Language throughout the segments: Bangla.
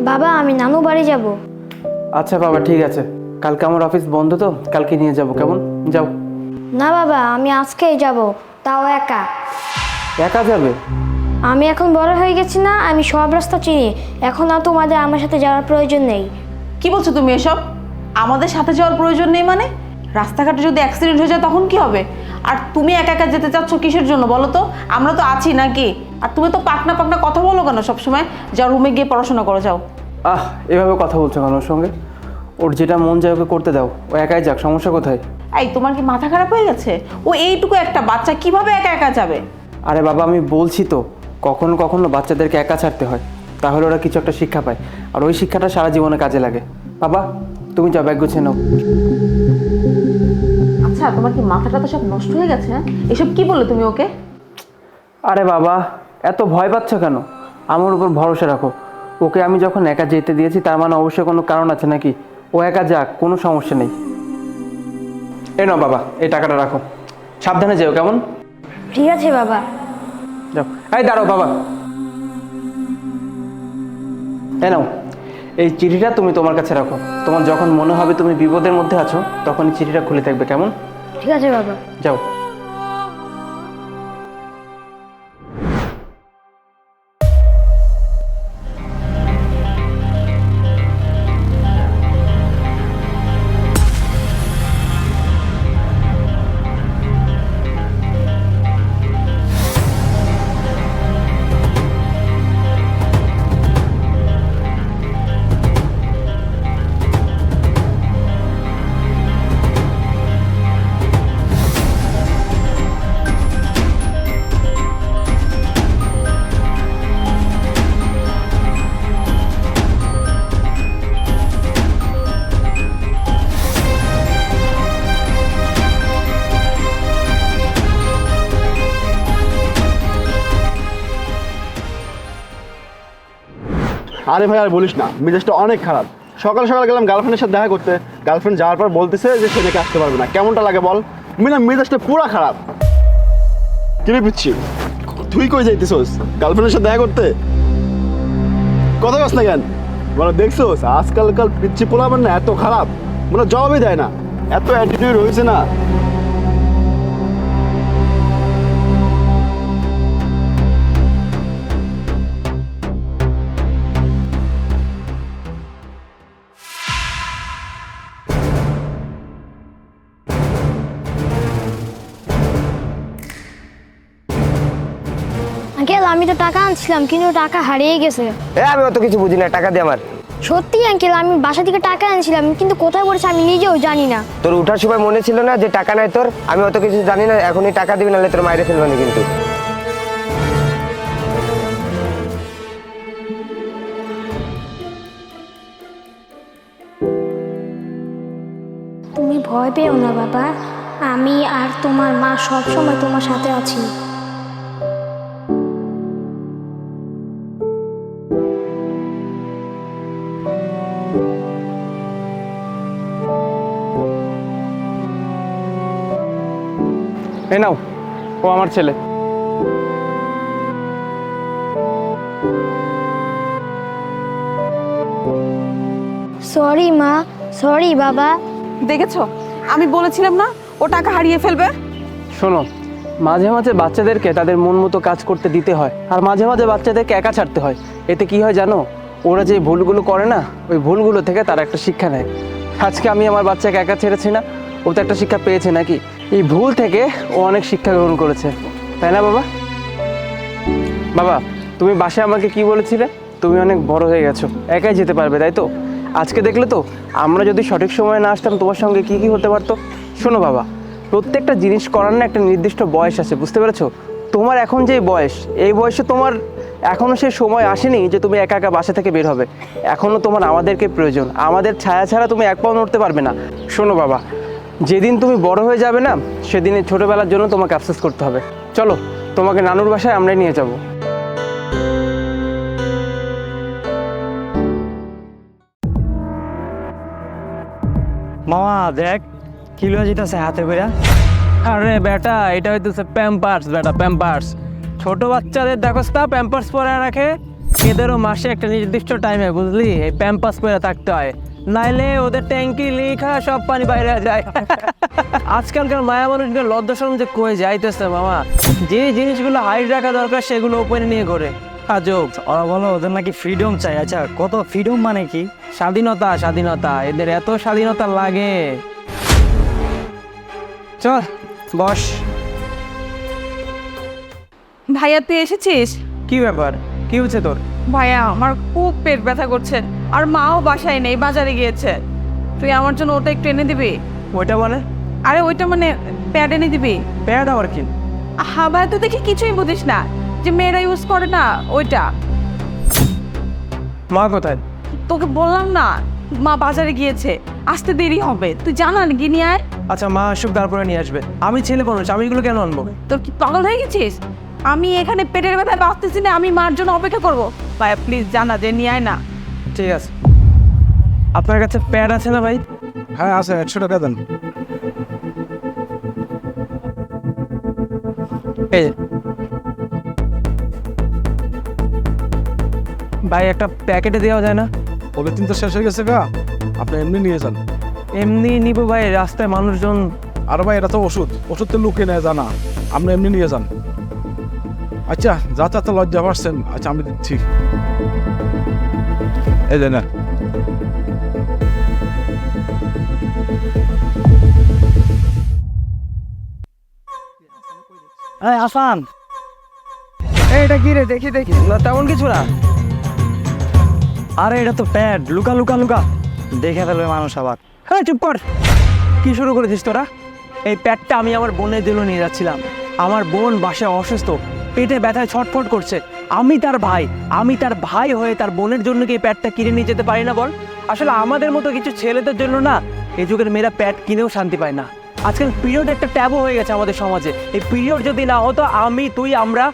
বাবা আমি নানু বাড়ি যাব। আচ্ছা বাবা ঠিক আছে, কালকে আমার অফিস বন্ধ তো, কালকে নিয়ে যাব, কেমন? যাও। না বাবা আমি আজকেই যাব, তাও একা। একা যাবে? আমি এখন বড় হয়ে গেছি না, আমি সব রাস্তা চিনি, এখন আর তোমাদের আমার সাথে যাওয়ার প্রয়োজন নেই। কি বলছো তুমি এসব? আমাদের সাথে যাওয়ার প্রয়োজন নেই মানে? রাস্তাঘাটে যদি অ্যাক্সিডেন্ট হয়ে যায় তখন কি হবে? আর তুমি একা একা যেতে চাচ্ছ কিসের জন্য বলো তো? আমরা তো আছি নাকি? আর তুমি তো পাকনা পাকনা কথা বলো কেন সবসময়? যাও রুমে গিয়ে পড়াশোনা করো, যাও। এভাবে কথা বলছো কেন ওর সঙ্গে? ওর যেটা মন যায় ওকে করতে দাও, ও একাই যাক, সমস্যা কোথায়? এই তোমার কি মাথা খারাপ হয়ে গেছে? ও এইটুকু একটা বাচ্চা কিভাবে একা একা যাবে? আরে বাবা আমি বলছি তো, কখনো কখনো বাচ্চাদেরকে একা ছাড়তে হয়, তাহলে ওরা কিছু একটা শিক্ষা পায়, আর ওই শিক্ষাটা সারা জীবনে কাজে লাগে। বাবা তুমি যাও, ব্যাগ গুছিয়ে নাও। আচ্ছা তোমার কি মাথাটা তো সব নষ্ট হয়ে গেছে? হ্যাঁ এসব কি বললে তুমি ওকে? আরে বাবা এত ভয় পাচ্ছ কেন? আমার উপর ভরসা রাখো। ওকে আমি যখন একা যেতে দিয়েছি তার মানে অবশ্যই কোনো কারণ আছে নাকি? ও একা যাক, কোনো সমস্যা নেই। এ নাও বাবা, এই টাকাটা রাখো, সাবধানে যেও, কেমন? ঠিক আছে বাবা। যাও। এই দাঁড়াও বাবা, এ নাও, এই চিঠিটা তুমি তোমার কাছে রাখো। তোমার যখন মনে হবে তুমি বিপদের মধ্যে আছো তখন এই চিঠিটা খুলে থাকবে, কেমন? ঠিক আছে বাবা। যাও। আরে ভাই আর বলিস না, মেজাজটা অনেক খারাপ। সকাল সকাল গেলাম গার্লফ্রেন্ডের সাথে দেখা করতে, গার্লফ্রেন্ড যাওয়ার পর বলতেছে যে সে নাকি আসতে পারবে না। কেমনটা লাগে বল? মেজাজটা পুরো খারাপ। কিরে পিচ্ছি, তুই কই যাইতেছোস? গার্লফ্রেন্ডের সাথে দেখা করতে? কথা বস না কেন? বলো দেখছোস আজকালকাল পিচ্ছি পোলাবেন না এত খারাপ, জবাবই দেয় না, এত অ্যাটিটিউড হয়েছে না। আঙ্কেল আমি তো টাকা আনছিলাম কিন্তু টাকা হারিয়ে গেছে। আমি অত কিছু বুঝি না, টাকা দে আমার। সত্যি আঙ্কেল আমি বাসা থেকে টাকা আনছিলাম কিন্তু কোথায় পড়েছে আমি নিজেও জানি না। তোর উঠার সময় মনে ছিল না যে টাকা নাই তোর? আমি অত কিছু জানি না, এখনই টাকা দিবি নাহলে তোর মাইরে ফেলবানি কিন্তু। তুমি ভয় পেও না বাবা, আমি আর তোমার মা সব সময় তোমার সাথে আছি। এই নাও, ও আমার ছেলে। সরি মা, সরি বাবা। দেখেছো আমি বলেছিলাম না ও টাকা হারিয়ে ফেলবে? শোনো, মাঝে মাঝে বাচ্চাদেরকে তাদের মন মতো কাজ করতে দিতে হয়, আর মাঝে মাঝে বাচ্চাদেরকে একা ছাড়তে হয়। এতে কি হয় জানো? ওরা যে ভুলগুলো করে না, ওই ভুলগুলো থেকে তারা একটা শিক্ষা নেয়। আজকে আমি আমার বাচ্চাকে একা ছেড়েছি না, ও তো একটা শিক্ষা পেয়েছে নাকি? এই ভুল থেকে ও অনেক শিক্ষা গ্রহণ করেছে, তাই না বাবা? বাবা তুমি বাসায় আমাকে কি বলেছিলে? তুমি অনেক বড় হয়ে গেছো, একাই যেতে পারবে, তাই তো? আজকে দেখলে তো, আমরা যদি সঠিক সময়ে না আসতাম তোমার সঙ্গে কি কি হতে পারতো। শোনো বাবা, প্রত্যেকটা জিনিস করার না একটা নির্দিষ্ট বয়স আছে, বুঝতে পেরেছো? তোমার এখন যে বয়স, এই বয়সে তোমার এখনও সেই সময় আসেনি যে তুমি একা একা বাসা থেকে বের হবে। এখনও তোমার আমাদেরকে প্রয়োজন, আমাদের ছায়া ছাড়া তুমি এক পাও নড়তে পারবে না। শোনো বাবা, যেদিন তুমি বড় হয়ে যাবে না, সেদিন ছোটোবেলার জন্য তোমাকে আফসোস করতে হবে। চলো তোমাকে নানুর বাসায় আমরাই নিয়ে যাব। মামা দেখ কি লয়ে যেতেছে হাতে করে। আরে বেটা, এটা হইতেছে প্যাম্পার্স বেটা, প্যাম্পার্স। ছোট বাচ্চাদের দেখোস না প্যাম্পার্স পরে রাখে, এদেরও মাসে একটা নির্দিষ্ট টাইমে বুঝলি এই প্যাম্পাস পরে থাকতে হয়, নাইলে ওদের ট্যাঙ্কি লেখা সব পানি বাইরে যায়। আজকালকার মায়া মানুষগুলো লজ্জাশরম যে কয়ে যাইতেছে মামা, যে জিনিসগুলো হাইট রাখা দরকার সেগুলো ওপেনে নিয়ে ঘোরে। আজব। ওরা বলো ওদের নাকি ফ্রিডম চাই। আচ্ছা কত ফ্রিডম মানে কি? স্বাধীনতা, স্বাধীনতা, এদের এত স্বাধীনতা লাগে। চল বস। ভাইয়া তুই এসেছিস? কি ব্যাপার, কি হচ্ছে তোর? ভাইয়া আমার খুব পেট ব্যথা করছে, আর মাও বাসায় নেই, বাজারে গিয়েছে। তুই আমার জন্য ওটা একটু এনে দিবি? ওইটা বলে? আরে ওইটা মানে প্যাড এনে দিবি। প্যাড আবার কি? হ্যাঁ ভাইয়া, তুই দেখি কিছুই বুঝিস না, যে মেয়েরা ইউজ করে না ওইটা। মা কোথায়? তোকে বললাম না, মা বাজারে গিয়েছে, আসতে দেরি হবে, তুই জানা গিয়ে নিয়ে আয়। আচ্ছা মা আসুক তারপরে নিয়ে আসবে। আমি ছেলে মানুষ, আমি এগুলো কেন আনবো? তোর কি পাগল হয়ে গেছিস? আমি এখানে পেটের ব্যথায় বাঁচতেছি না, আমি মার জন্য অপেক্ষা করবো। ভাইয়া প্লিজ জানা যে নিয়ে আয় না। ঠিক আছে। আপনার কাছে প্যাড আছে না ভাই? হ্যাঁ আছে, 100 টাকা দেন। এই যে। ভাই একটা প্যাকেটে দেওয়া যায় না? পলিথিন তো শেষ হয়ে গেছে গা, আপনি এমনি নিয়ে যান। এমনি নিব ভাই, রাস্তায় মানুষজন। আর ভাই এটা তো ওষুধ, ওষুধ তো লুকিয়ে নেয় জানা, আপনি এমনি নিয়ে যান। আচ্ছা যা তা তো লজ্জা পাচ্ছেন, আচ্ছা আমি দিচ্ছি। এই যে না। এই আসান, এটা কি রে? দেখি দেখি। না তেমন কিছু না। আরে এটা তো প্যাড, লুকা লুকা লুকা, দেখে ফেলবে মানুষ আবার। হ্যাঁ চুপ কর। কি শুরু করেছিস তোরা? এই প্যাডটা আমি আমার বোনের জন্য নিয়ে যাচ্ছিলাম। আমার বোন বাসায় অসুস্থ, পেটে ব্যথায় ছটফট করছে। আমি তার ভাই হয়ে তার বোনের জন্য কি এই প্যাডটা কিনে নিয়ে যেতে পারি না বল? আসলে আমাদের মতো কিছু ছেলেদের জন্য না এই যুগের মেয়েরা প্যাড কিনেও শান্তি পায় না। আজকাল পিরিয়ড একটা ট্যাবু হয়ে গেছে আমাদের সমাজে। এই পিরিয়ড যদি না হতো, আমি তুই আমরা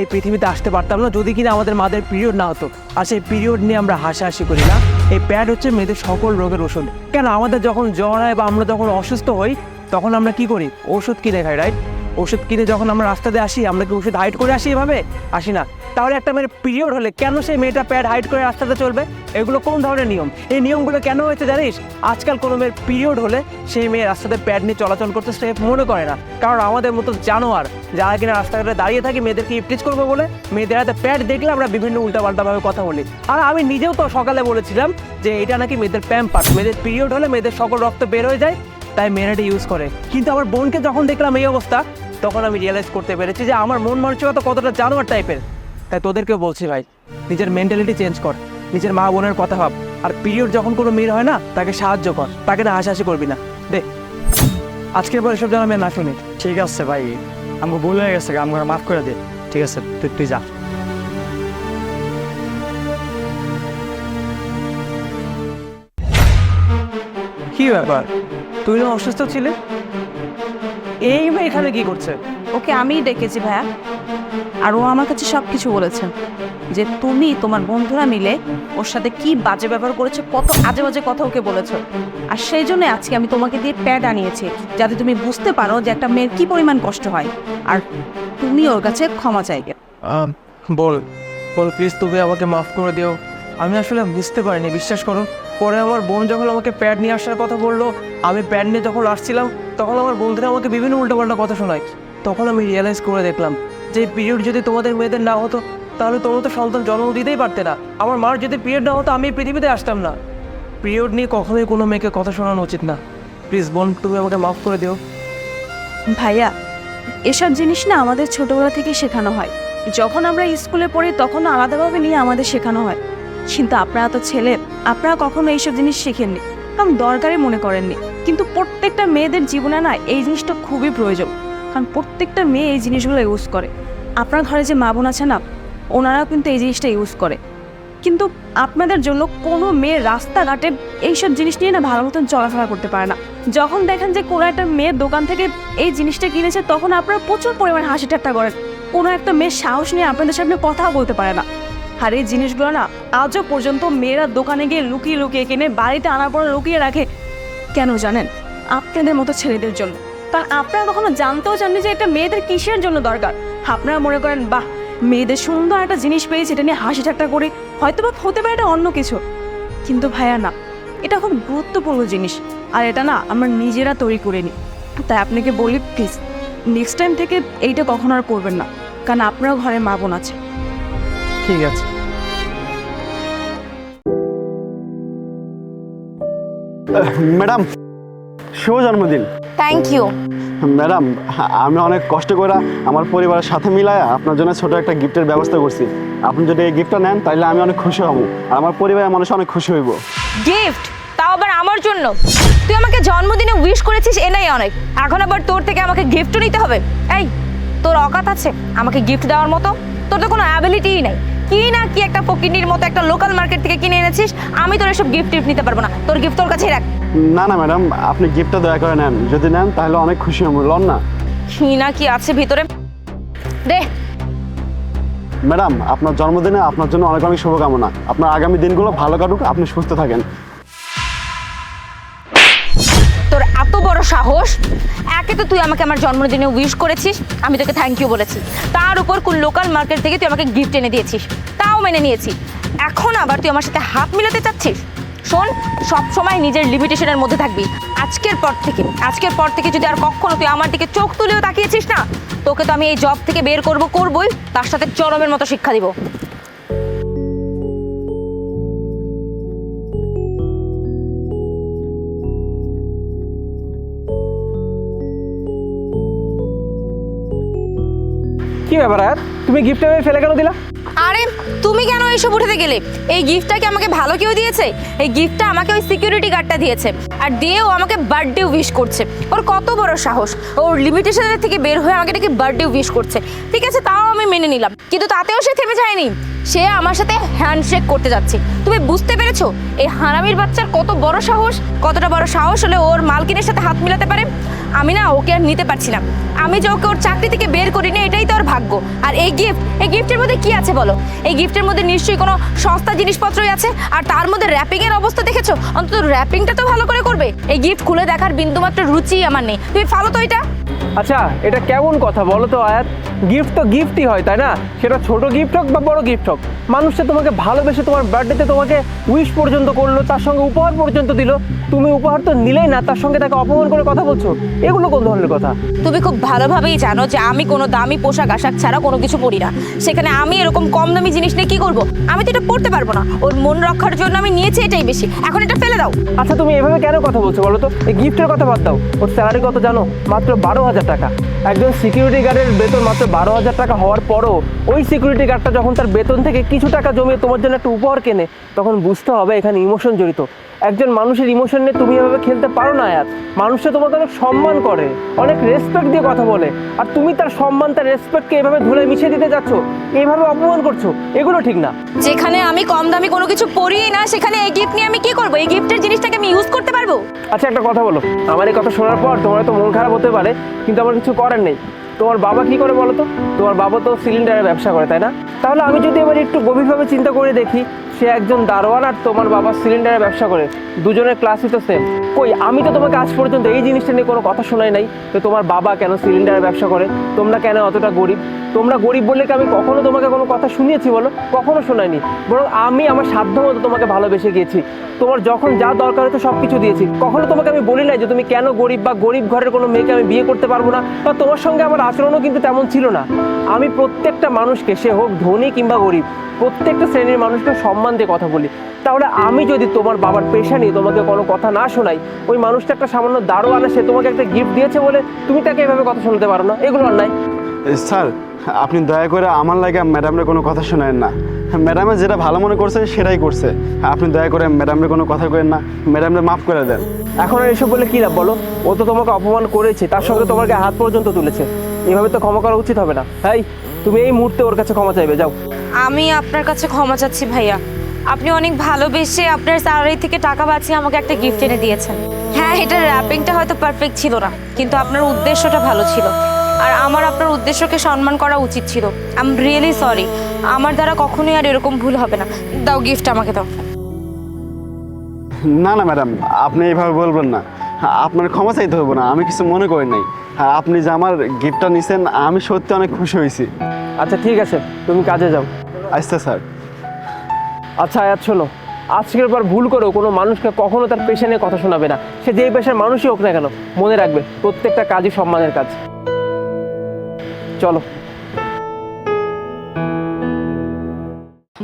এই পৃথিবীতে আসতে পারতাম না, যদি কিনা আমাদের মাদের পিরিয়ড না হতো। আর সেই পিরিয়ড নিয়ে আমরা হাসাহাসি করি না। এই প্যাড হচ্ছে মেয়েদের সকল রোগের ওষুধ। কেন আমাদের যখন জ্বর হয় বা আমরা যখন অসুস্থ হই, তখন আমরা কি করি? ওষুধ কিনে খাই, রাইট? ওষুধ কিনে যখন আমরা রাস্তা দিয়ে আসি, আমরা কি ওষুধ হাইড করে আসি? এভাবে আসি না। তাহলে একটা মেয়ের পিরিয়ড হলে কেন সেই মেয়েটা প্যাড হাইড করে রাস্তাতে চলবে? এগুলো কোন ধরনের নিয়ম? এই নিয়মগুলো কেন হয়েছে জানিস? আজকাল কোনো মেয়ের পিরিয়ড হলে সেই মেয়ে রাস্তাতে প্যাড নিয়ে চলাচল করতে সেফ মনে করে না। কারণ আমাদের মতো জানোয়ার যারা কিনা রাস্তাঘাটে দাঁড়িয়ে থাকি মেয়েদেরকে ইপটিজ করবো বলে, মেয়েদের হাতে প্যাড দেখলে আমরা বিভিন্ন উল্টাপাল্টাভাবে কথা বলি। আর আমি নিজেও তো সকালে বলেছিলাম যে এটা নাকি মেয়েদের প্যাম্পাস, মেয়েদের পিরিয়ড হলে মেয়েদের সকল রক্ত বের হয়ে যায়, তাই মেয়েরা এটা ইউজ করে। কিন্তু আমার বোনকে যখন দেখলাম এই অবস্থা, তখন আমি রিয়েলাইজ করতে পেরেছি যে আমার মন মানসিকতা কতটা জানোয়ার টাইপের। তাই তোদেরকেও বলছি ভাই, নিজের মেন্টালিটি চেঞ্জ কর, নিজের মা বোনের কথা ভাব। আর পিরিয়ড যখন কোনো মেয়ের হয় না, তাকে সাহায্য কর, তাকে না হাসাহাসি করবি না। দে আজকের পর এসব যেন আমি না শুনি। ঠিক আছে ভাই, আমাকে ভুল হয়ে গেছে, আমাকে মাফ করে দে। ঠিক আছে, তুই যা। কি ব্যাপার, তুই না অসুস্থ ছিলি? এই মেয়ে এখানে কি করছে? ওকে আমিই ডেকেছি ভাইয়া, আর ও আমার কাছে সব কিছু বলেছে, যে তুমি তোমার বন্ধুরা মিলে ওর সাথে কি বাজে ব্যবহার করেছো, কত আজে বাজে কথা ওকে বলেছো। আর সেই জন্য আজকে আমি তোমাকে দিয়ে প্যাড আনিয়েছি, যাতে তুমি বুঝতে পারো যে একটা মেয়ের কি পরিমাণ কষ্ট হয়, আর তুমি ওর কাছে ক্ষমা চাইবে। বল বল প্লিজ, তুমি আমাকে মাফ করে দিও। আমি আসলে বুঝতে পারিনি, বিশ্বাস করো। পরে আমার বোন যখন আমাকে প্যাড নিয়ে আসার কথা বললো, আমি প্যাড নিয়ে যখন আসছিলাম, তখন আমার বন্ধুরা আমাকে বিভিন্ন উল্টোপাল্টা কথা শোনায়। তখন আমি রিয়েলাইজ করে দেখলাম যে পিরিয়ড যদি তোমাদের মেয়েদের না হতো, তাহলে তোমরা তো সন্তান জন্ম দিতেই পারতে না। আমার মার যদি পিরিয়ড না হতো, আমি এই পৃথিবীতে আসতাম না। পিরিয়ড নিয়ে কখনোই কোনো মেয়েকে কথা শোনানো উচিত না। প্লিজ বোন, তুমি আমাকে মাফ করে দিও। ভাইয়া, এসব জিনিস না আমাদের ছোটবেলা থেকে শেখানো হয়। যখন আমরা স্কুলে পড়ি তখন আলাদাভাবে নিয়ে আমাদের শেখানো হয়, কিন্তু আপনারা তো ছেলে, আপনারা কখনো এইসব জিনিস শেখেননি, কারণ দরকারি মনে করেননি। কিন্তু প্রত্যেকটা মেয়েদের জীবনে না এই জিনিসটা খুবই প্রয়োজন, কারণ প্রত্যেকটা মেয়ে এই জিনিসগুলো ইউজ করে। আপনার ঘরে যে মা বোন আছে না, ওনারাও কিন্তু এই জিনিসটা ইউজ করে। কিন্তু আপনাদের জন্য কোনো মেয়ে রাস্তাঘাটে এইসব জিনিস নিয়ে না ভালো মতন চলাফেরা করতে পারে না। যখন দেখেন যে কোনো একটা মেয়ের দোকান থেকে এই জিনিসটা কিনেছে, তখন আপনারা প্রচুর পরিমাণে হাসি ঠাট্টা করেন। কোনো একটা মেয়ের সাহস নিয়ে আপনাদের সামনে কথাও বলতে পারে না। আর এই জিনিসগুলো না আজও পর্যন্ত মেয়েরা দোকানে গিয়ে লুকিয়ে লুকিয়ে কিনে বাড়িতে আনার পর লুকিয়ে রাখে। কেন জানেন? আপনাদের মতো ছেলেদের জন্য। কারণ আপনারা কখনো জানতেও চাননি যে একটা মেয়েদের কিসের জন্য দরকার। আপনারা মনে করেন বাহ, মেয়েদের সুন্দর একটা জিনিস পেয়েছি, এটা নিয়ে হাসি ঠাট্টা করি, হয়তো বা হতে পারে এটা অন্য কিছু, কিন্তু ভাইয়া না, এটা খুব গুরুত্বপূর্ণ জিনিস, আর এটা না আমরা নিজেরা তৈরি করে নিই। তাই আপনাকে বলি প্লিজ নেক্সট টাইম থেকে এইটা কখনো আর করবেন না, কারণ আপনার ঘরে মা বোন আছে। ঠিক আছে। ম্যাডাম, শুভ জন্মদিন। Thank you. ম্যাডাম, আমি অনেক কষ্ট করে আমার পরিবারের সাথে মিলায় আপনার জন্য ছোট একটা গিফটের ব্যবস্থা করছি। আপনি যদি এই গিফটটা নেন তাহলে আমি অনেক খুশি হব, আর আমার পরিবারের মানুষ অনেক খুশি হইব। গিফট, তাও আবার আমার জন্য? তুই আমাকে জন্মদিনে উইশ করেছিস এনাই অনেক, এখন আবার তোর থেকে আমাকে গিফটও নিতে হবে? এই, তোর অকাত আছে আমাকে গিফট দেওয়ার মতো? তোর তো কোনো অ্যাবিলিটিই নাই। কি না কি একটা ফকিনির মতো একটা লোকাল মার্কেট থেকে কিনে এনেছিস, আমি তোর এসব গিফট নিতে পারবো না। তোর গিফট তোর কাছেই রাখ। না না ম্যাডাম, আপনি গিফটটা দয়া করে নেন, যদি নেন তাহলে অনেক খুশি হব। লন না। কি না কি আছে ভিতরে, দে। ম্যাডাম, আপনার জন্মদিনে আপনার জন্য অনেক অনেক শুভকামনা। আপনার আগামী দিনগুলো ভালো কাটুক, আপনি সুস্থ থাকেন। তোর এত বড় সাহস! একে তো তুই আমাকে আমার জন্মদিনে উইশ করেছিস, আমি তোকে থ্যাংক ইউ বলেছি, তার উপর কোন লোকাল মার্কেট থেকে তুই আমাকে গিফট এনে দিয়েছিস, তাও মেনে নিয়েছি। এখন আবার তুই আমার সাথে হাত মিলাতে চাচ্ছিস? শোন, সব সময় নিজের লিমিটেশনের মধ্যে থাকবি। আজকের পর থেকে যদি আর কখনো তুই আমার দিকে চোখ তুলেও তাকিয়েছিস না, তোকে তো আমি এই জব থেকে বের করবই, তার সাথে চরমের মতো শিক্ষা দিব। কি ব্যাপার আর তুমি গিফট ফেলে কেন দিলা? আরে তুমি কেন এইসব উঠাতে গেলে? এই গিফটটা কি আমাকে ভালো কেউ দিয়েছে? এই গিফটটা আমাকে ওই সিকিউরিটি গার্ডটা দিয়েছে, আর দিয়েও আমাকে বার্থডে উইশ করছে। ওর কত বড় সাহস, ওর লিমিটেশনের থেকে বের হয়ে আমাকে ডেকে বার্থডে উইশ করছে। ঠিক আছে, তাও আমি মেনে নিলাম, কিন্তু তাতেও সে থেমে যায়নি, সে আমার সাথে হ্যান্ডশেক করতে যাচ্ছে। তুমি বুঝতে পেরেছো এই হারামির বাচ্চার কত বড় সাহস? কতটা বড় সাহস হলে ওর মালকিনের সাথে হাত মিলাতে পারে? আমি না ওকে আর নিতে পারছি না। আমি যে ওকে ওর চাকরি থেকে বের করিনি, এটাই তো ওর ভাগ্য। আর এই গিফটের মধ্যে কি আছে বলো? এই গিফটের মধ্যে নিশ্চয়ই কোনো সস্তা জিনিসপত্রই আছে, আর তার মধ্যে র্যাপিংয়ের অবস্থা দেখেছো? অন্তত র্যাপিংটা তো ভালো করে করবে। এই গিফট খুলে দেখার বিন্দুমাত্র রুচি আমার নেই। তুমি ফালো তো এটা। আচ্ছা, এটা কেমন কথা বলো তো আয়াত? গিফট তো গিফটই হয়, তাই না? সেটা ছোট গিফট হোক বা বড় গিফট হোক, মানুষটা তোমাকে ভালোবেসে তোমার বার্থডেতে তোমাকে উইশ পর্যন্ত করলো, তার সঙ্গে উপহার পর্যন্ত দিল, তুমি উপহার তো নিলেই না, তার সঙ্গে তাকে অপমান করে কথা বলছো, এগুলো কোন ধরনের কথা? তুমি খুব ভালোভাবেই জানো যে আমি কোনো দামি পোশাক আশাক ছাড়া কোনো কিছু পরি না। সেখানে আমি এরকম কম দামি জিনিস নিয়ে কি করবো? আমি তো এটা পড়তে পারবো না। ওর মন রক্ষার জন্য আমি নিয়েছি, এটাই বেশি। এখন এটা ফেলে দাও। আচ্ছা, তুমি এভাবে কেন কথা বলছো বলো তো? এই গিফটের কথা বাদ দাও, ওর স্যালারি কত জানো? মাত্র 12,000 টাকা। একজন সিকিউরিটি গার্ডের বেতন মাত্র 12,000 টাকা হওয়ার পরও ওই সিকিউরিটি গার্ডটা যখন তার বেতন থেকে কিছু টাকা জমিয়ে তোমার জন্য একটা উপহার কেনে, তখন বুঝতে হবে এখানে ইমোশন জড়িত। একজন মানুষের ইমোশন নিয়ে তুমি এভাবে খেলতে পারো না আয়াত। মানুষটা তোমাকে অনেক সম্মান করে, অনেক রেসপেক্ট দিয়ে কথা বলে, আর তুমি তার সম্মান, তার রেসপেক্টকে এভাবে ধুলে মিশিয়ে দিতে যাচ্ছ, এইভাবে অপমান করছো, এগুলো ঠিক না। যেখানে আমি কম দামি কোনো কিছু পরিই না, সেখানে এই গিফট নিয়ে আমি কি করবো? এই গিফটের জিনিসটাকে আমি ইউজ করতে পারবো? আচ্ছা, একটা কথা বলো, আমার এই কথা শোনার পর তোমার তো মন খারাপ হতে পারে, কিন্তু আমার কিছু করার নেই। তোমার বাবা কি করে বলো তো? তোমার বাবা তো সিলিন্ডারের ব্যবসা করে, তাই না? তাহলে আমি যদি এবার একটু গভীরভাবে চিন্তা করে দেখি, সে একজন দারোয়ান আর তোমার বাবা সিলিন্ডারের ব্যবসা করে, দুজনের ক্লাসই তো সেম। কই, আমি তো তোমাকে আজ পর্যন্ত এই জিনিসটা নিয়ে কোনো কথা শোনাই নাই যে তোমার বাবা কেন সিলিন্ডারের ব্যবসা করে, তোমরা কেন অতটা গরিব। তোমরা গরিব বললে কি আমি কখনো তোমাকে কোনো কথা শুনিয়েছি বলো? কখনো শোনাইনি। বরং আমি আমার সাধ্য মতো তোমাকে ভালোবেসে গিয়েছি, তোমার যখন যা দরকার হতো সব কিছু দিয়েছি। কখনো তোমাকে আমি বলি নাই যে তুমি কেন গরিব, বা গরিব ঘরের কোনো মেয়েকে আমি বিয়ে করতে পারবো না, বা তোমার সঙ্গে আমার আচরণও কিন্তু তেমন ছিল না। আমি প্রত্যেকটা মানুষকে, সে হোক ধনী কিংবা গরিব, প্রত্যেকটা শ্রেণীর মানুষকে সম্মান দিয়ে কথা বলি। তাহলে আমি যদি তোমার বাবার পেশা নিয়ে তোমাকে কোনো কথা না শোনাই, ওই মানুষটা একটা সামান্য দারোয়ান, সে তোমাকে একটা গিফট দিয়েছে বলে তুমি তাকে এভাবে কথা শোনাতে পারো না, এগুলো অন্যায়। স্যার, আপনি দয়া করে আমার লাগে ম্যাডামের কোনো কথা শোনেন না। ম্যাডামে যেটা ভালো মনে করছে সেটাই করছে। আপনি দয়া করে ম্যাডামের কোনো কথা করেন না, ম্যাডামরে মাফ করে দেন। এখন আর এসব বলে কী লাভ বলো? ও তো তোমাকে অপমান করেছে, তার সঙ্গে তোমাকে হাত পর্যন্ত তুলেছে, এভাবে তো ক্ষমা করা উচিত হবে না। তাই তুমি এই মুহূর্তে ওর কাছে ক্ষমা চাইবে, যাও। আমি আপনার কাছে ক্ষমা চাচ্ছি ভাইয়া। আপনি অনেক ভালোবেসে আপনার স্যালারি থেকে টাকা বাঁচিয়ে আমাকে একটা গিফট এনে দিয়েছেন। হ্যাঁ, এটার র্যাপিংটা হয়তো পারফেক্ট ছিল না, কিন্তু আপনার উদ্দেশ্যটা ভালো ছিল, আর আমার আপনার উদ্দেশ্যকে সম্মান করা উচিত ছিল। I am really sorry. আমার দ্বারা কখনোই আর এরকম ভুল হবে না। দাও গিফট, আমাকে দাও। না না ম্যাডাম, আপনি এইভাবে বলবেন না। আপনার ক্ষমা চাইতে হবে না, আমি কিছু মনে করি নাই। হ্যাঁ, আপনি যে আমার গিফটটা নিছেন আমি সত্যি অনেক খুশি হয়েছি। আচ্ছা ঠিক আছে, তুমি কাজে যাও। আচ্ছা স্যার। আচ্ছা আয়াত শোনো, আজকের পর ভুল করেও কোনো মানুষকে কখনো তার পেশা নিয়ে কথা শোনাবে না, সে যেই পেশার মানুষই হোক না কেন। মনে রাখবে প্রত্যেকটা কাজই সম্মানের কাজ। চলো।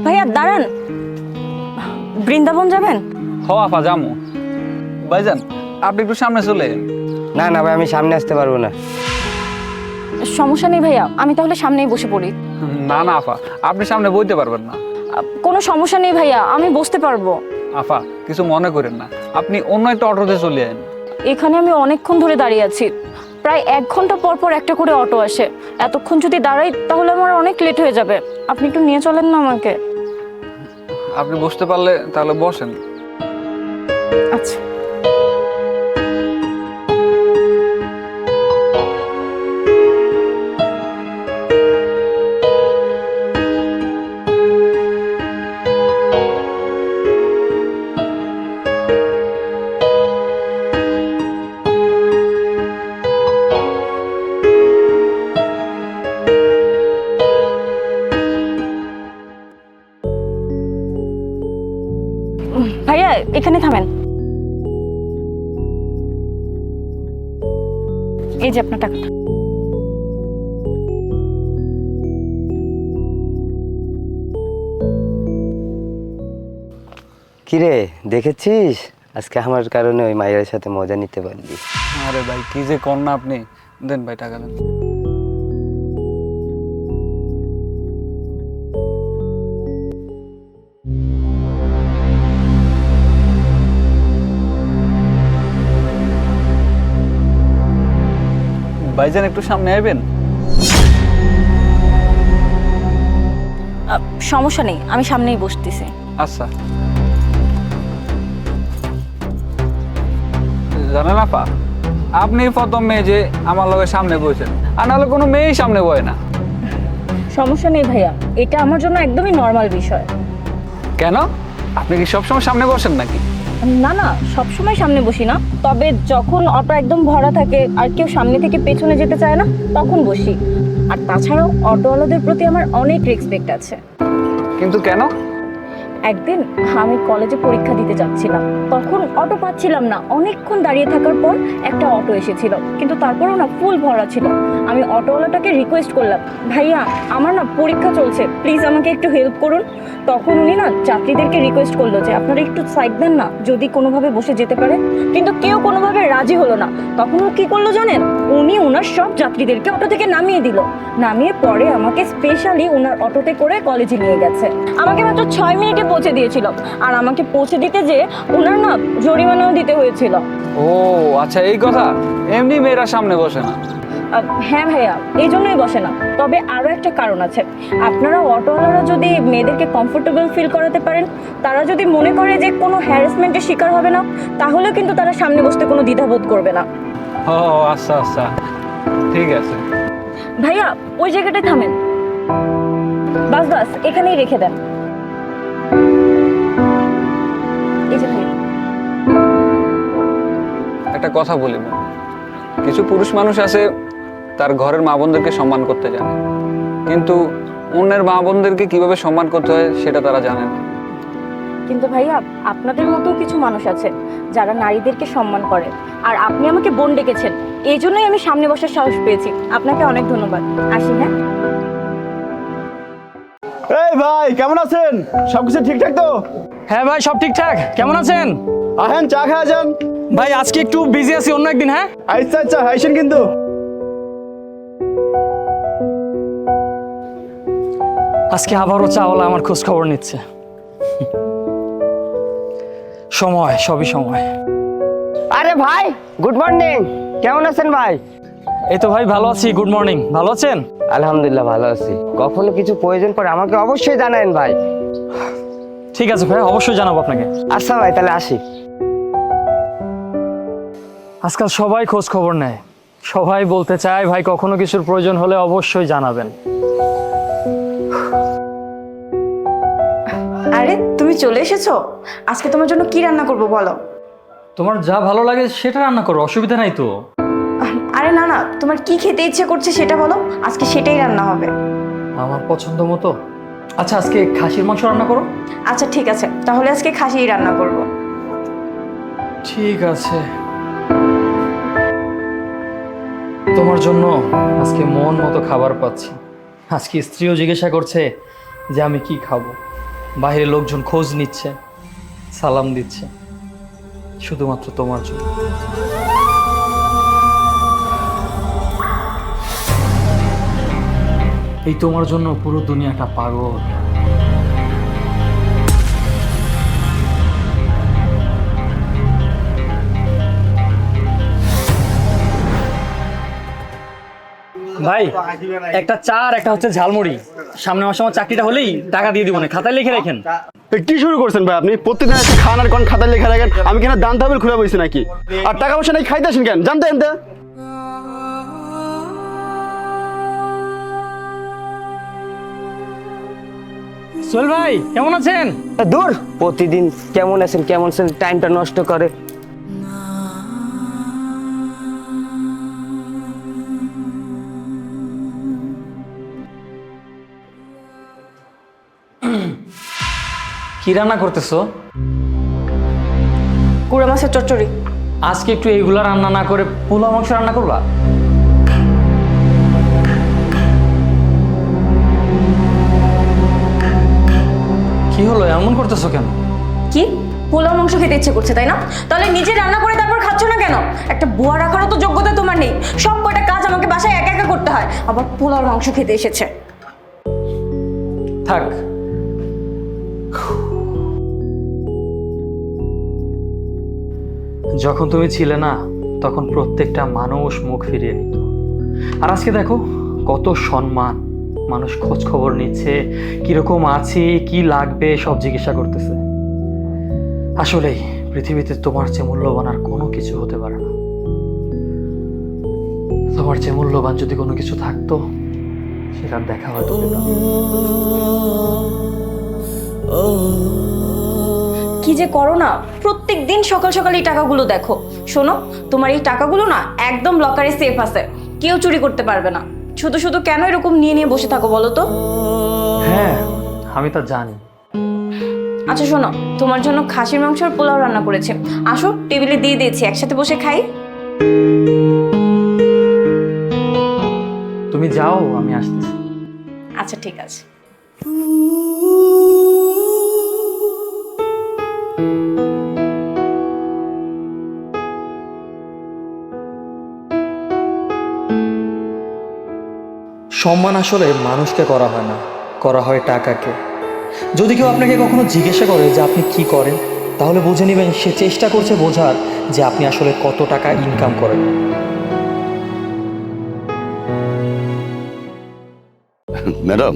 ভাইয়া দাঁড়ান, বৃন্দাবন যাবেন? হ আপা জামু। ভাইজান আপনি একটু সামনে চলে। না না ভাই, আমি সামনে আসতে পারবো না। সমস্যা নেই ভাইয়া, আমি তাহলে সামনেই বসে পড়ি। না না আপা, আপনি সামনে বইতে পারবেন না। কোনো সমস্যা নেই ভাইয়া, আমি বসতে পারবো। আপা কিছু মনে করেন না, আপনি অন্য একটা অটোতে চলে যান। এখানে আমি অনেকক্ষণ ধরে দাঁড়িয়ে আছি, প্রায় 1 ঘন্টা পর পর একটা করে অটো আসে। এতক্ষণ যদি দাঁড়াই তাহলে আমার অনেক লেট হয়ে যাবে। আপনি একটু নিয়ে চলেন না আমাকে। আপনি বসতে পারলে তাহলে বসেন। আচ্ছা। ভাইয়া এখানে থামেন, এই যে আপনার টাকাটা। কিরে দেখেছিস, আজকে আমার কারণে ওই মায়ের সাথে মজা নিতে পারলি। আরে ভাই কি যে কর না আপনি। দেন ভাই টাকা দেন। ভাইজান একটু সামনে আসবেন। সমস্যা নেই, আমি সামনেই বসতেছি। আচ্ছা। জানেন আপা, আপনি প্রথম মেয়ে যে আমার লগে সামনে বসেন, আর নাহলে কোনো মেয়েই সামনে বয় না। সমস্যা নেই ভাইয়া, এটা আমার জন্য একদমই নর্মাল বিষয়। কেন, আপনি কি সবসময় সামনে বসেন নাকি? না না, সবসময় সামনে বসি না, তবে যখন অটো একদম ভরা থাকে আর কেউ সামনে থেকে পেছনে যেতে চায় না তখন বসি। আর তাছাড়াও অটোওয়ালাদের প্রতি আমার অনেক রেসপেক্ট আছে। কিন্তু কেন? একদিন আমি কলেজে পরীক্ষা দিতে যাচ্ছিলাম, তখন অটো পাচ্ছিলাম না। অনেকক্ষণ দাঁড়িয়ে থাকার পর একটা অটো এসেছিল, কিন্তু তারপরেও না ফুল ভরা ছিল। আমি অটোওয়ালাটাকে রিকোয়েস্ট করলাম, ভাইয়া আমার না পরীক্ষা চলছে, প্লিজ আমাকে একটু হেল্প করুন। তখন উনি না যাত্রীদেরকে রিকোয়েস্ট করলো যে আপনারা একটু সাইড দেন না, যদি কোনোভাবে বসে যেতে পারে। কিন্তু কেউ কোনোভাবে রাজি হলো না। তখন ও কী করলো জানেন, উনি ওনার সব যাত্রীদেরকে অটো থেকে নামিয়ে দিল। নামিয়ে পরে আমাকে স্পেশালি ওনার অটোতে করে কলেজে নিয়ে গেছে। আমাকে মাত্র 6 মিনিটে পৌঁছে দিয়েছিল, আর আমাকে পৌঁছে দিতে যে ওনার না জরিমানাও দিতে হয়েছিল। ও আচ্ছা এই কথা। এমনি মেয়েরা সামনে বসে না। হ্যাঁ ভাইয়া, এই জন্যই বসে না। তবে আরও একটা কারণ আছে, আপনারা অটোওয়ালারা যদি মেয়েদেরকে কমফোর্টেবল ফিল করাতে পারেন, তারা যদি মনে করে যে কোনো হ্যারাসমেন্টের শিকার হবে না, তাহলে কিন্তু তারা সামনে বসতে কোনো দ্বিধাবোধ করবে না। ও আচ্ছা আচ্ছা ঠিক আছে। ভাইয়া ওই জায়গাটায় থামেন, বাস বাস এখানেই রেখে দেন। এই যে ভাইয়া, একটা কথা বলি, কিছু পুরুষ মানুষ আছে তার ঘরের মা বোনদেরকে সম্মান করতে জানে, কিন্তু অন্যের মা বোনদেরকে কিভাবে সম্মান করতে হয় সেটা তারা জানে না। কিন্তু ভাইয়া আপনাদের মতো কিছু মানুষ আছে যারা নারীদেরকে সম্মান করে, আর আপনি আমাকে বোন ডেকেছেন, এই জন্যই আমি সামনে বসার সাহস পেয়েছি। আপনাকে অনেক ধন্যবাদ। আসি হ্যাঁ। এই ভাই কেমন আছেন? সবকিছু ঠিকঠাক তো? হ্যাঁ ভাই সব ঠিকঠাক। কেমন আছেন? আহেন চা খাওয়া যান। ভাই আজকে একটু বিজি আছি, অন্য একদিন। হ্যাঁ আচ্ছা আচ্ছা আইসেন কিন্তু। আজকে আবারও চাওয়ালা আমার খোঁজ খবর নিচ্ছে। সময়, সবই সময়। আরে ভাই গুড মর্নিং, কেমন আছেন ভাই? এই তো ভাই ভালো আছি। গুড মর্নিং, ভালো আছেন? আলহামদুলিল্লাহ ভালো আছি। কখনো কিছু প্রয়োজন পড়ে আমাকে অবশ্যই জানাবেন ভাই। ঠিক আছে ভাই, অবশ্যই জানাবো আপনাকে। আচ্ছা ভাই তাহলে আসি। আজকাল সবাই খোঁজ খবর নেয়, সবাই বলতে চায় ভাই কখনো কিছুর প্রয়োজন হলে অবশ্যই জানাবেন। আরে তুমি চলে এসেছো, আজকে তোমার জন্য কি রান্না করবো বলো? তোমার যা ভালো লাগে সেটা রান্না করো, অসুবিধা নাই তো। আরে না না, তোমার কি খেতে ইচ্ছে করছে সেটা বলো, আজকে সেটাই রান্না হবে। আমার পছন্দ মতো। আচ্ছা, আজকে খাসির মাংস রান্না করো। আচ্ছা ঠিক আছে, তাহলে আজকে খাসিই রান্না করব। ঠিক আছে, তোমার জন্য আজকে মন মতো খাবার পাচ্ছি। আজকে স্ত্রীও জিজ্ঞাসা করছে যে আমি কি খাবো, বাইরে লোকজন খোঁজ নিচ্ছে, সালাম দিচ্ছে, শুধুমাত্র তোমার জন্য। এই তোমার জন্য পুরো দুনিয়াটা পাগল। ভাই, একটা চা আর একটা হচ্ছে ঝালমুড়ি। সামনের মাসে আমার চাকরিটা হলেই টাকা দিয়ে দিব না, খাতায় লিখে রাখেন। কি শুরু করছেন ভাই আপনি? প্রত্যেকদিন এসে খান আর কোন খাতায় লেখা রাখেন? আমি কিনা দান তাবিল খুলে বসছি নাকি? আর টাকা পয়সা নাই খাইতে আসেন কেন? জানতে এনতে সোহেল ভাই, কেমন আছেন? দূর, প্রতিদিন কেমন আছেন টাইমটা নষ্ট করে। কি রান্না করতেছো? গুঁড়া মাছের চচ্চড়ি। আজকে একটু এইগুলা রান্না না করে পোলাও মাংস রান্না করবা? কি হলো, এমন করতেছো কেন? কি পোলাও মাংস খেতে ইচ্ছে করছে তাই না? তাহলে নিজে রান্না করে তারপর খাচ্ছ না কেন? একটা বুয়া রাখারও তো যোগ্যতা তোমার নেই। সব কয়টা কাজ আমাকে বাসায় একা একা করতে হয়, আবার পোলাও মাংস খেতে এসেছে। থাক, যখন তুমি ছিলে না তখন প্রত্যেকটা মানুষ মুখ ফিরিয়ে নিত, আর আজকে দেখো কত সম্মান, মানুষ খোঁজ খবর নিচ্ছে, কিরকম আছি, কি লাগবে সব জিজ্ঞাসা করতেছে। আসলেই পৃথিবীতে তোমার চেয়ে মূল্যবান আর কোনো কিছু হতে পারে না। তোমার চেয়ে মূল্যবান যদি কোনো কিছু থাকতো সেটার দেখা হয়তো পেতাম। কি যে করো না, প্রত্যেক দিন সকাল সকাল এই টাকাগুলো দেখো। শোনো, তোমার এই টাকাগুলো না একদম লকারে সেফ আছে, কেউ চুরি করতে পারবে না। শুধু শুধু কেন এরকম নিয়ে নিয়ে বসে থাকো বলো তো? হ্যাঁ, আমি তা জানি। আচ্ছা শোনো, তোমার জন্য খাসির মাংস আর পোলাও রান্না করেছে, আসো টেবিলে দিয়ে দিয়েছি, একসাথে বসে খাই। তুমি যাও, আমি আসতেছি। আচ্ছা ঠিক আছে। সম্মান আসলে মানুষকে করা হয় না, করা হয় টাকাকে। যদি কেউ আপনাকে কখনো জিজ্ঞাসা করে যে আপনি কি করেন, তাহলে বুঝে নেবেন সে চেষ্টা করছে বোঝার যে আপনি আসলে কত টাকা ইনকাম করেন। ম্যাডাম,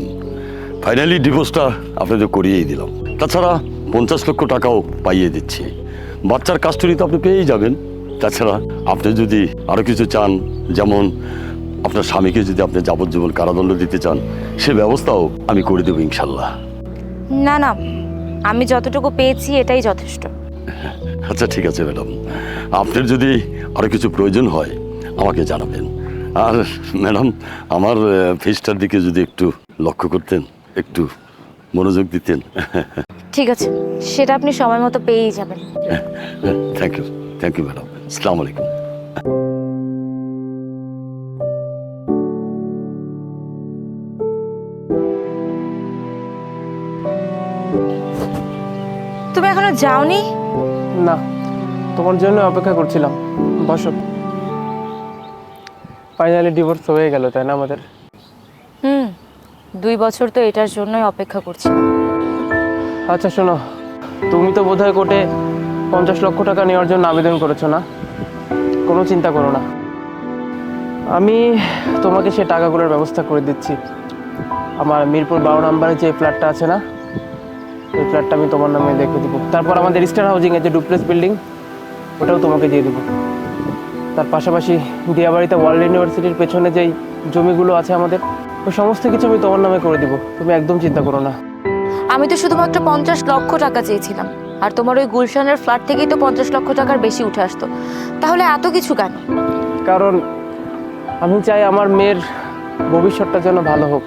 ফাইনালি ডিভোর্সটা আপনাদের করিয়েই দিলাম। তাছাড়া 50 লক্ষ টাকাও পাইয়ে দিচ্ছি। বাচ্চার কাস্টডি তো আপনি পেয়েই যাবেন। তাছাড়া আপনি যদি আরও কিছু চান, যেমন আপনার স্বামীকে যদি আপনি যাবজ্জীবন কারাদণ্ড দিতে চান, সে ব্যবস্থাও আমি করে দেবো ইনশাল্লাহ। না না, আমি যতটুকু পেয়েছি এটাই যথেষ্ট। আচ্ছা ঠিক আছে ম্যাডাম, আপনার যদি আরও কিছু প্রয়োজন হয় আমাকে জানাবেন। আর ম্যাডাম, আমার ফেসটার দিকে যদি একটু লক্ষ্য করতেন, একটু মনোযোগ দিতেন। ঠিক আছে, সেটা আপনি সময় মতো পেয়েই যাবেন। Thank you madam. আসসালামু আলাইকুম। তুমি এখনো যাওনি? না, তোমার জন্য অপেক্ষা করছিলাম। বসো। ফাইনালি ডিভোর্স হয়ে গেল তাই না আমাদের? 2 বছর তো এটার জন্যই অপেক্ষা করছি। আচ্ছা শোনো, তুমি তো বোধহয় কোর্টে 50 লক্ষ টাকা নেওয়ার জন্য আবেদন করেছো না? কোনো চিন্তা করো না, আমি তোমাকে সে টাকাগুলোর ব্যবস্থা করে দিচ্ছি। আমার মিরপুর 12 নম্বরে যে ফ্ল্যাটটা আছে না, ওই ফ্ল্যাটটা আমি তোমার নামে লিখে দেবো। তারপর আমাদের স্টার হাউজিংয়ের যে ডুপ্লেক্স বিল্ডিং, ওটাও তোমাকে দিয়ে দেবো। তার পাশাপাশি দিয়াবাড়িতে ওয়ার্ল্ড ইউনিভার্সিটির পেছনে যেই জমিগুলো আছে আমাদের, ওই সমস্ত কিছু আমি তোমার নামে করে দিব। তুমি একদম চিন্তা করো না। আমি তো শুধুমাত্র 50 লক্ষ টাকা চেয়েছিলাম, আর তোমার ওই গুলশানের ফ্ল্যাট থেকেই তো 50 লক্ষ টাকার বেশি উঠে আসতো। তাহলে এত কিছু কেন? কারণ আমি চাই আমার মেয়ের ভবিষ্যৎটা যেন ভালো হোক।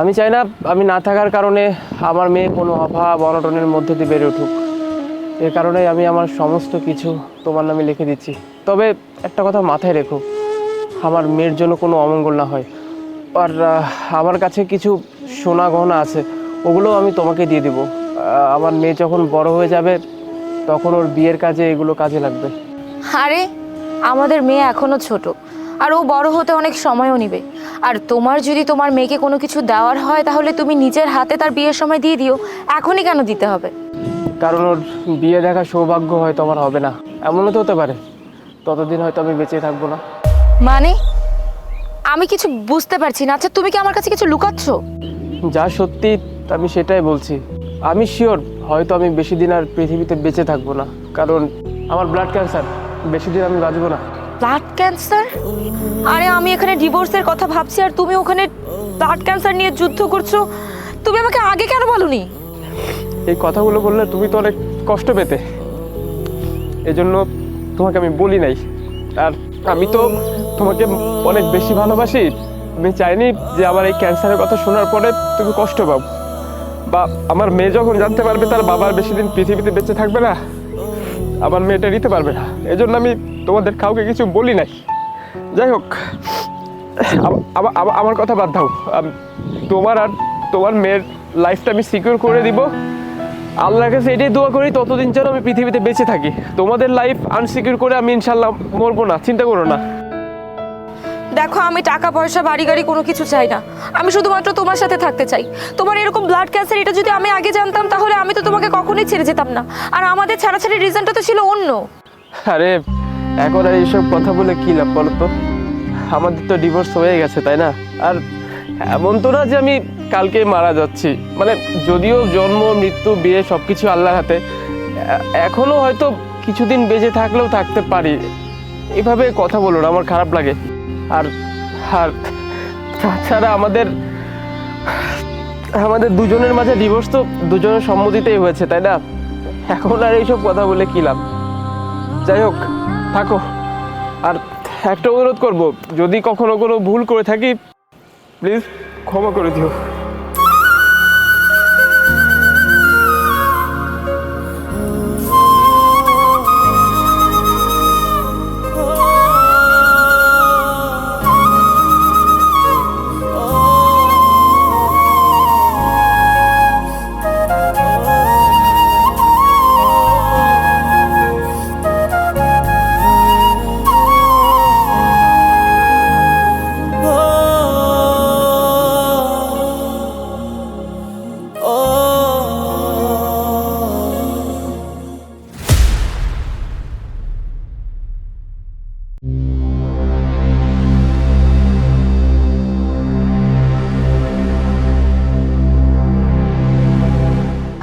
আমি চাই না আমি না থাকার কারণে আমার মেয়ে কোনো অভাব অনটনের মধ্যে দিয়ে বেড়ে উঠুক। এর কারণেই আমি আমার সমস্ত কিছু তোমার নামে লিখে দিচ্ছি। তবে একটা কথা মাথায় রেখো, আমার মেয়ের জন্য কোনো অমঙ্গল না হয়। আর আমার কাছে কিছু সোনা গহনা আছে, ওগুলো আমি তোমাকে দিয়ে দিব। আমার মেয়ে যখন বড় হয়ে যাবে তখন ওর বিয়ের কাজে এগুলো কাজে লাগবে। আরে আমাদের মেয়ে এখনো ছোট, আর ও বড় হতে অনেক সময়ও নেবে। আর তোমার যদি তোমার মেয়েকে কোনো কিছু দেওয়ার হয় তাহলে তুমি নিজের হাতে তার বিয়ের সময় দিয়ে দিও, এখনই কেন দিতে হবে? কারণ ওর বিয়ে দেখা সৌভাগ্য হয়তো আমার হবে না, এমনও তো হতে পারে ততদিন হয়তো আমি বেঁচে থাকবো না। মানে আমি কিছু বুঝতে পারছি না। আচ্ছা তুমি কি আমার কাছে কিছু লুকাচ্ছ? যা সত্যি আমি সেটাই বলছি। আমি শিওর হয়তো আমি বেশি দিন আর পৃথিবীতে বেঁচে থাকবো না, কারণ আমার ব্লাড ক্যান্সার, বেশি দিন আমি বাঁচবো না। Blood cancer? আরে আমি এখানে ডিভোর্সের কথা ভাবছি আর তুমি ওখানে ব্লাড ক্যান্সার নিয়ে যুদ্ধ করছো। তুমি আমাকে আগে কেন বলোনি? এই কথাগুলো বললে তুমি তো অনেক কষ্ট পেতে, এজন্য তোমাকে আমি বলি নাই। আর আমি তো তোমাকে অনেক বেশি ভালোবাসি। আমি চাইনি যে আমার এই ক্যান্সারের কথা শোনার পরে তুমি কষ্ট পাও, বা আমার মেয়ে যখন জানতে পারবে তার বাবার বেশি দিন পৃথিবীতে বেঁচে থাকবে না, আমার মেয়েটা নিতে পারবে না। এজন্য আমি তোমাদের কাউকে কিছু বলি নাই। যাই হোক, আমার কথা বাদ দাও। তোমার আর তোমার মেয়ের লাইফটা আমি সিকিউর করে দিব। আল্লাহর কাছে এটাই দোয়া করি ততদিন যেন আমি পৃথিবীতে বেঁচে থাকি। তোমাদের লাইফ আনসিকিউর করে আমি ইনশাল্লাহ মরবো না, চিন্তা করো না। দেখো আমি টাকা পয়সা বাড়ি গাড়ি কোনো কিছু চাই না, আমি শুধুমাত্র তোমার সাথে থাকতে চাই। তোমার এরকম ব্লাড ক্যান্সার এটা যদি আমি আগে জানতাম তাহলে আমি তো তোমাকে কখনোই ছেড়ে যেতাম না। আর আমাদের ছাড়াছাড়ির রিজনটা তো ছিল অন্য। আরে এখন আর এইসব কথা বলে কি লাভ বলো তো? আমাদের তো ডিভোর্স হয়ে গেছে, তাই না? আর এমন তো না যে আমি কালকে মারা যাচ্ছি। মানে যদিও জন্ম মৃত্যু বিয়ে সবকিছু আল্লাহর হাতে, এখনো হয়তো কিছুদিন বেঁচে থাকলেও থাকতে পারি। এভাবে কথা বলো না, আমার খারাপ লাগে। আর আর তাছাড়া আমাদের দুজনের মাঝে ডিভোর্স তো দুজনের সম্মতিতেই হয়েছে, তাই না? এখন আর এইসব কথা বলে কি লাভ? যাই হোক, থাকো। আর একটা অনুরোধ করব, যদি কখনো কোনো ভুল করে থাকি প্লিজ ক্ষমা করে দিও।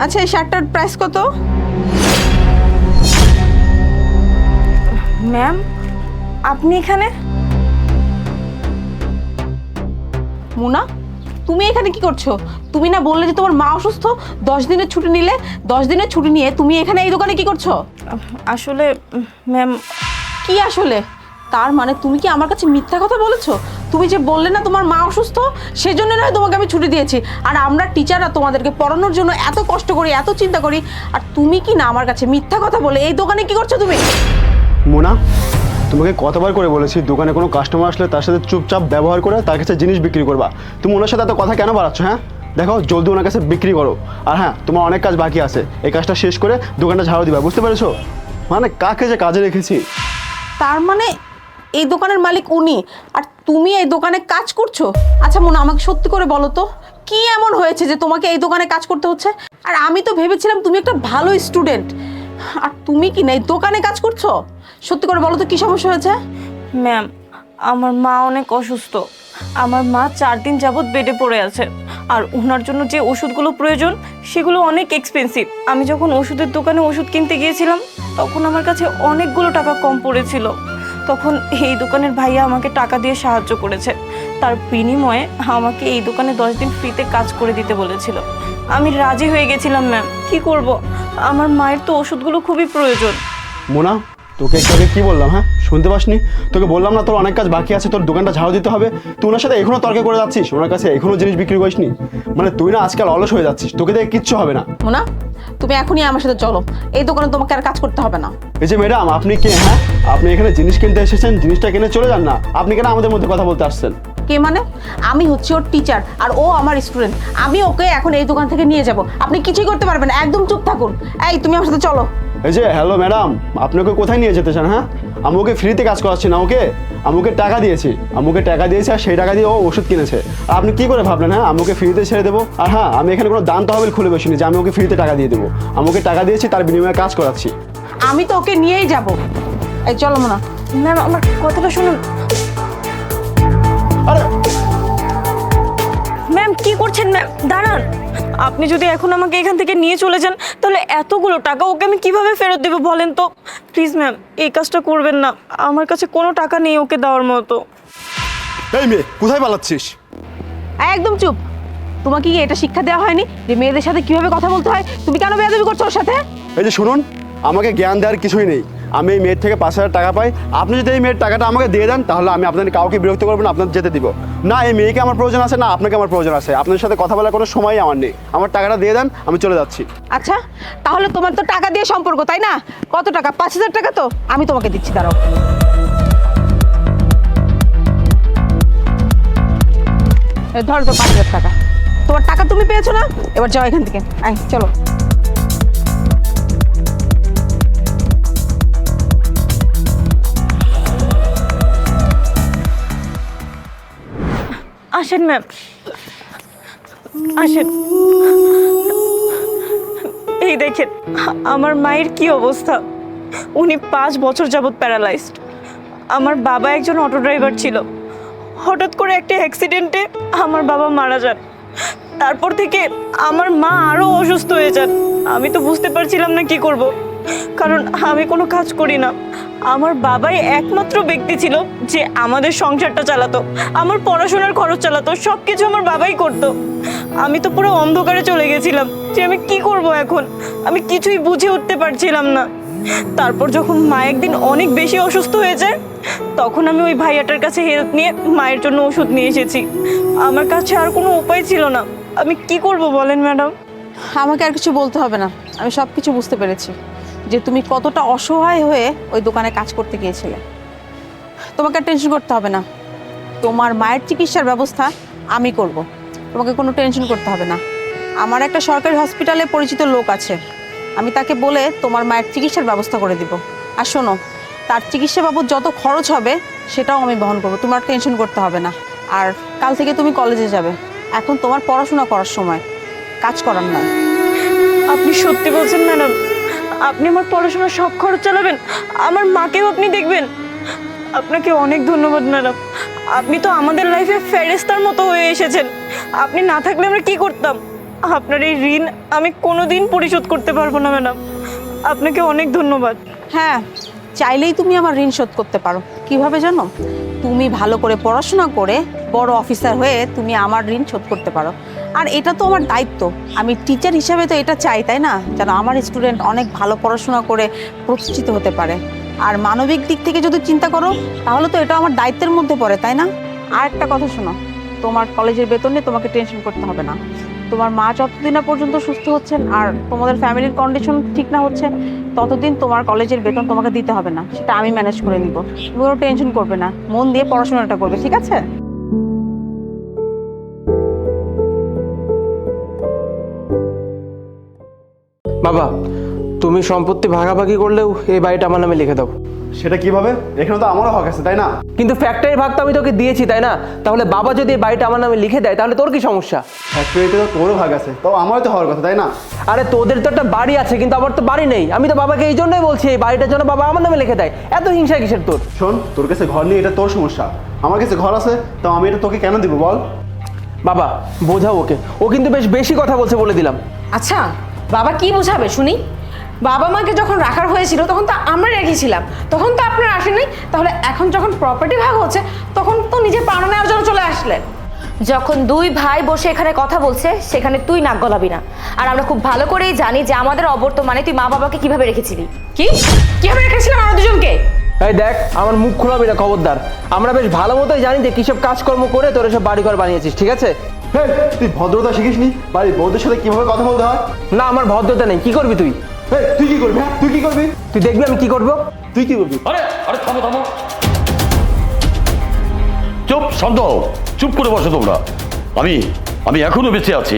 আচ্ছা এই শার্টটার প্রাইস কত? ম্যাম আপনি এখানে? মুনা তুমি এখানে কি করছো? তুমি না বললে যে তোমার মা অসুস্থ, 10 দিনের ছুটি নিলে? 10 দিনের ছুটি নিয়ে তুমি এখানে এই দোকানে কি করছো? আসলে ম্যাম। কি আসলে? তার মানে তুমি কি আমার কাছে মিথ্যা কথা বলেছো? তুমি যে বললে না তোমার মা অসুস্থ, সেজন্য নয় তোমাকে আমি ছুটি দিয়েছি। আর আমরা টিচাররা তোমাদেরকে পড়ানোর জন্য এত কষ্ট করি, এত চিন্তা করি, আর তুমি কি না আমার কাছে মিথ্যা কথা বলে এই দোকানে কি করছো তুমি? মোনা, তোমাকে কতবার করে বলেছি দোকানে কোনো কাস্টমার আসলে তার সাথে চুপচাপ ব্যবহার করে তার কাছে জিনিস বিক্রি করবা। তুমি ওনার সাথে এত কথা কেন বাড়াচ্ছ? হ্যাঁ দেখো, জলদি ওনার কাছে বিক্রি করো। আর হ্যাঁ, তোমার অনেক কাজ বাকি আছে, এই কাজটা শেষ করে দোকানটা ঝাড়ু দিবা, বুঝতে পেরেছো? মানে কাকে যে কাজে রেখেছি। তার মানে এই দোকানের মালিক উনি, আর তুমি এই দোকানে কাজ করছো? আচ্ছা মোনা, আমাকে সত্যি করে বলো তো, কি এমন হয়েছে যে তোমাকে এই দোকানে কাজ করতে হচ্ছে? আর আমি তো ভেবেছিলাম তুমি একটা ভালো স্টুডেন্ট, আর তুমি কি না এই দোকানে কাজ করছো? সত্যি করে বলো তো কি সমস্যা হয়েছে? ম্যাম আমার মা অনেক অসুস্থ। আমার মা 4 দিন যাবৎ বেডে পড়ে আছে। আর ওনার জন্য যে ওষুধগুলো প্রয়োজন সেগুলো অনেক এক্সপেন্সিভ। আমি যখন ওষুধের দোকানে ওষুধ কিনতে গিয়েছিলাম তখন আমার কাছে অনেকগুলো টাকা কম পড়েছিল। তখন এই দোকানের ভাইয়া আমাকে টাকা দিয়ে সাহায্য করেছে। তার বিনিময়ে আমাকে এই দোকানে 10 দিন ফ্রিতে কাজ করে দিতে বলেছিল। আমি রাজি হয়ে গেছিলাম ম্যাম। কি করব, আমার মায়ের তো ওষুধগুলো খুবই প্রয়োজন। মোনা, তোকে তোকে কি বললাম? হ্যাঁ, শুনতে পাসনি? তোকে বললাম না তোর অনেক কাজ বাকি আছে, তোর দোকানটা ঝাড়ু দিতে হবে। তুই ওনার সাথে এখনো তর্ক করে যাচ্ছিস, ওনার কাছে এখনো জিনিস বিক্রি করিসনি। মানে তুই না আজকাল অলস হয়ে যাচ্ছিস, তোকে দেখে কিচ্ছু হবে না। মোনা, তুমি এখনই আমার সাথে চলো, এই দোকানে তোমাকে আর কাজ করতে হবে না। এই যে ম্যাডাম, আপনি কে? হ্যাঁ, আপনি এখানে জিনিস কিনতে এসেছেন, জিনিসটা কিনে চলে যান না। আপনি কেন আমাদের মধ্যে কথা বলতে আসছেন? কে মানে? আমি হচ্ছে ওর টিচার আর ও আমার স্টুডেন্ট। আমি ওকে এখন এই দোকান থেকে নিয়ে যাব, আপনি কিছুই করতে পারবেন না, একদম চুপ থাকুন। এই তুমি আমার সাথে চলো। এই যে হ্যালো ম্যাডাম, আপনি ওকে কোথায় নিয়ে যেতে চান? হ্যাঁ, আমি ওকে ফ্রিতে কাজ করাচ্ছি না, আমাকে টাকা দিয়েছি, আর সেই টাকা দিয়ে ও ওষুধ কিনেছে। আর আপনি কি করে ভাবলেন হ্যাঁ আমাকে ফ্রিতে ছেড়ে দেবো? আর হ্যাঁ, আমি এখানে কোনো দান তহবিল খুলে বসিনি যে আমি ওকে ফ্রিতে টাকা দিয়ে দেবো। আমাকে টাকা দিয়েছি, তার বিনিময়ে কাজ করাচ্ছি। আমি তো ওকে নিয়েই যাব। এই চলো মোনা। ম্যাম আমার কথাটা শুনুন। আরে ম্যাম কি করছেন ম্যাম? দাঁড়ান, আপনি যদি এখন আমাকে এখান থেকে নিয়ে চলে যান তাহলে এতগুলো টাকা ওকে আমি কিভাবে ফেরত দেবো বলেন তো? প্লিজ ম্যাম, এই কাজটা করবেন না, আমার কাছে কোনো টাকা নেই ওকে দেওয়ার মতো। এই মেয়ে, কোথায় পালাচ্ছিস? একদম চুপ। তোমাকে কি এটা শিক্ষা দেওয়া হয়নি যে মেয়েদের সাথে কিভাবে কথা বলতে হয়? তুমি কেন বেয়াদবি করছো ওর সাথে? এই যে শুনুন, আমাকে জ্ঞান দেওয়ার কিছুই নেই। আমি এই মেয়ের থেকে 5,000 টাকা পাই। আপনি যদি এই মেয়ের টাকাটা আমাকে দিয়ে দেন তাহলে আমি আপনাদের কাউকে বিরক্ত করবো না, আপনাদের যেতে দিব না। এই মেয়েকে আমার প্রয়োজন আছে না আপনাকে আমার প্রয়োজন আছে। আপনাদের সাথে কথা বলার কোনো সময়ই আমার নেই। আমার টাকাটা দিয়ে দেন, আমি চলে যাচ্ছি। আচ্ছা, তাহলে তোমার তো টাকা দিয়ে সম্পর্ক, তাই না? কত টাকা? 5,000 টাকা তো আমি তোমাকে দিচ্ছি, দাঁড়াও। ধরো তো 5,000 টাকা। তোমার টাকা তুমি পেয়েছো না? এবার যাও এখান থেকে, আয় চলো। আসেন ম্যাম, আসেন। এই দেখেন আমার মায়ের কি অবস্থা। উনি 5 বছর যাবৎ প্যারালাইজড। আমার বাবা একজন অটো ড্রাইভার ছিল। হঠাৎ করে একটা অ্যাক্সিডেন্টে আমার বাবা মারা যান। তারপর থেকে আমার মা আরও অসুস্থ হয়ে যান। আমি তো বুঝতে পারছিলাম না কি করব, কারণ আমি কোনো কাজ করি না। আমার বাবাই একমাত্র ব্যক্তি ছিল যে আমাদের সংসারটা চালাতো, আমার পড়াশোনার খরচ চালাতো, সব কিছু আমার বাবাই করতো। আমি তো পুরো অন্ধকারে চলে গেছিলাম যে আমি কি করব এখন। আমি কিছুই বুঝে উঠতে পারছিলাম না। তারপর যখন মা একদিন অনেক বেশি অসুস্থ হয়ে যায়, তখন আমি ওই ভাইয়াটার কাছে হেল্প নিয়ে মায়ের জন্য ওষুধ নিয়ে এসেছি। আমার কাছে আর কোনো উপায় ছিল না। আমি কি করব বলেন ম্যাডাম? আমাকে আর কিছু বলতে হবে না, আমি সব কিছু বুঝতে পেরেছি যে তুমি কতটা অসহায় হয়ে ওই দোকানে কাজ করতে গিয়েছিলে। তোমাকে আর টেনশন করতে হবে না, তোমার মায়ের চিকিৎসার ব্যবস্থা আমি করব। তোমাকে কোনো টেনশন করতে হবে না। আমার একটা সরকারি হসপিটালে পরিচিত লোক আছে, আমি তাকে বলে তোমার মায়ের চিকিৎসার ব্যবস্থা করে দিব। আর শোনো, তার চিকিৎসা বাবদ যত খরচ হবে সেটাও আমি বহন করবো, তোমার টেনশন করতে হবে না। আর কাল থেকে তুমি কলেজে যাবে, এখন তোমার পড়াশোনা করার সময়, কাজ করার নয়। আপনি সত্যি বলছেন ম্যাডাম? আপনি আমার পড়াশোনার সব খরচ চালাবেন, আমার মাকেও আপনি দেখবেন? আপনাকে অনেক ধন্যবাদ ম্যাডাম। আপনি তো আমাদের লাইফে ফেরেশতার মতো হয়ে এসেছেন। আপনি না থাকলে আমরা কি করতাম? আপনার এই ঋণ আমি কোনোদিন পরিশোধ করতে পারবো না ম্যাডাম। আপনাকে অনেক ধন্যবাদ। হ্যাঁ, চাইলেই তুমি আমার ঋণ শোধ করতে পারো। কিভাবে জানো? তুমি ভালো করে পড়াশোনা করে বড় অফিসার হয়ে তুমি আমার ঋণ শোধ করতে পারো। আর এটা তো আমার দায়িত্ব, আমি টিচার হিসাবে তো এটা চাই, তাই না? যেন আমার স্টুডেন্ট অনেক ভালো পড়াশোনা করে প্রতিষ্ঠিত হতে পারে। আর মানবিক দিক থেকে যদি চিন্তা করো তাহলে তো এটা আমার দায়িত্বের মধ্যে পড়ে, তাই না? আর একটা কথা শোনো, তোমার কলেজের বেতন নিয়ে তোমাকে টেনশন করতে হবে না। তোমার মা যতদিন না পর্যন্ত সুস্থ হচ্ছেন আর তোমাদের ফ্যামিলির কন্ডিশন ঠিক না হচ্ছে, ততদিন তোমার কলেজের বেতন তোমাকে দিতে হবে না, সেটা আমি ম্যানেজ করে নিব। তুমি কোনো টেনশন করবে না, মন দিয়ে পড়াশোনাটা করবে, ঠিক আছে? বাবা, তুমি সম্পত্তি ভাগাভাগি করলেও এই বাড়িটা আমার নামে লিখে দাও। সেটা কিভাবে? এখানে তো আমারও হক আছে, তাই না? কিন্তু ফ্যাক্টরির ভাগ তো আমি তোকে দিয়েছি, তাই না? তাহলে বাবা যদি এই বাড়িটা আমার নামে লিখে দেয় তাহলে তোর কি সমস্যা? ফ্যাক্টরিতে তো তোরও ভাগ আছে, তো আমারও তো হওয়ার কথা, তাই না? আরে তোদের তো একটা বাড়ি আছে, কিন্তু আমার তো বাড়ি নেই। আমি তো বাবাকে এই জন্যই বলছি এই বাড়িটার জন্য বাবা আমার নামে লিখে দেয়। এত হিংসা কিসের তোর? শোন, তোর কাছে ঘর নেই এটা তোর সমস্যা, আমার কাছে ঘর আছে, তো আমি এটা তোকে কেন দিব বল? বাবা বোঝাও ওকে, ও কিন্তু বেশ বেশি কথা বলছে বলে দিলাম। আচ্ছা বাবা কি বোঝাবে শুনি? বাবা মাকে যখন রাখার হয়েছিল তখন তো আমরা রেখেছিলাম, তখন তো আপনারা আসেন নাই। তাহলে এখন যখন প্রপার্টি ভাগ হচ্ছে তখন তো নিজে পাওনা নেওয়ার জন্য চলে আসলেন। যখন দুই ভাই বসে এখানে কথা বলছে সেখানে তুই নাক গলাবি না। আর আমরা খুব ভালো করেই জানি যে আমাদের অবর্তমানে তুই মা বাবাকে কিভাবে রেখেছিলি। কিভাবে রেখেছিলাম আমরা দুজনকে? এই দেখ, আমার মুখ খোলাবি না, খবরদার। আমরা বেশ ভালো মতোই জানি যে কিসব কাজকর্ম করে তোর এসব বাড়িঘর বানিয়েছিস, ঠিক আছে? হ্যাঁ, তুই ভদ্রতা শিখিসনি? বাড়ির বউদের সাথে কিভাবে কথা বলতে হয়? না, আমার ভদ্রতা নেই। কি করবি তুই? হ্যাঁ, তুই কি করবি? হ্যাঁ, তুই কি করবি? তুই দেখবি আমি কি করবো। তুই কি করবি? আরে আরে থামো থামো, চুপ, শান্ত হও, চুপ করে বসো তোমরা। আমি আমি এখনো বেঁচে আছি।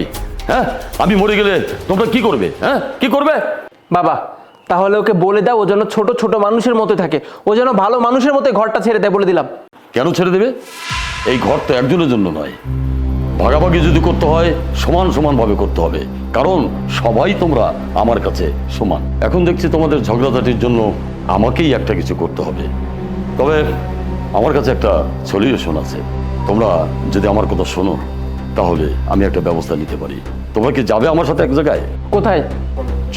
হ্যাঁ, আমি মরে গেলে তোমরা কি করবে? হ্যাঁ, কি করবে? বাবা, তাহলে ওকে বলে দাও ও যেন ছোট ছোট মানুষের মতো থাকে, ও যেন ভালো মানুষের মতো ঘরটা ছেড়ে দেয়, বলে দিলাম। কেন ছেড়ে দেবে? এই ঘর তো একজনের জন্য নয়, ভাগাভাগি যদি করতে হয় সমান সমান ভাবে করতে হবে, কারণ সবাই তোমরা আমার কাছে সমান। এখন দেখছি তোমাদের ঝগড়াঝাটির জন্য আমাকেই একটা কিছু করতে হবে। তবে আমার কাছে একটা সলিউশন আছে। তোমরা যদি আমার কথা শোনো তাহলে আমি একটা ব্যবস্থা নিতে পারি। তোমরা কি যাবে আমার সাথে এক জায়গায়? কোথায়?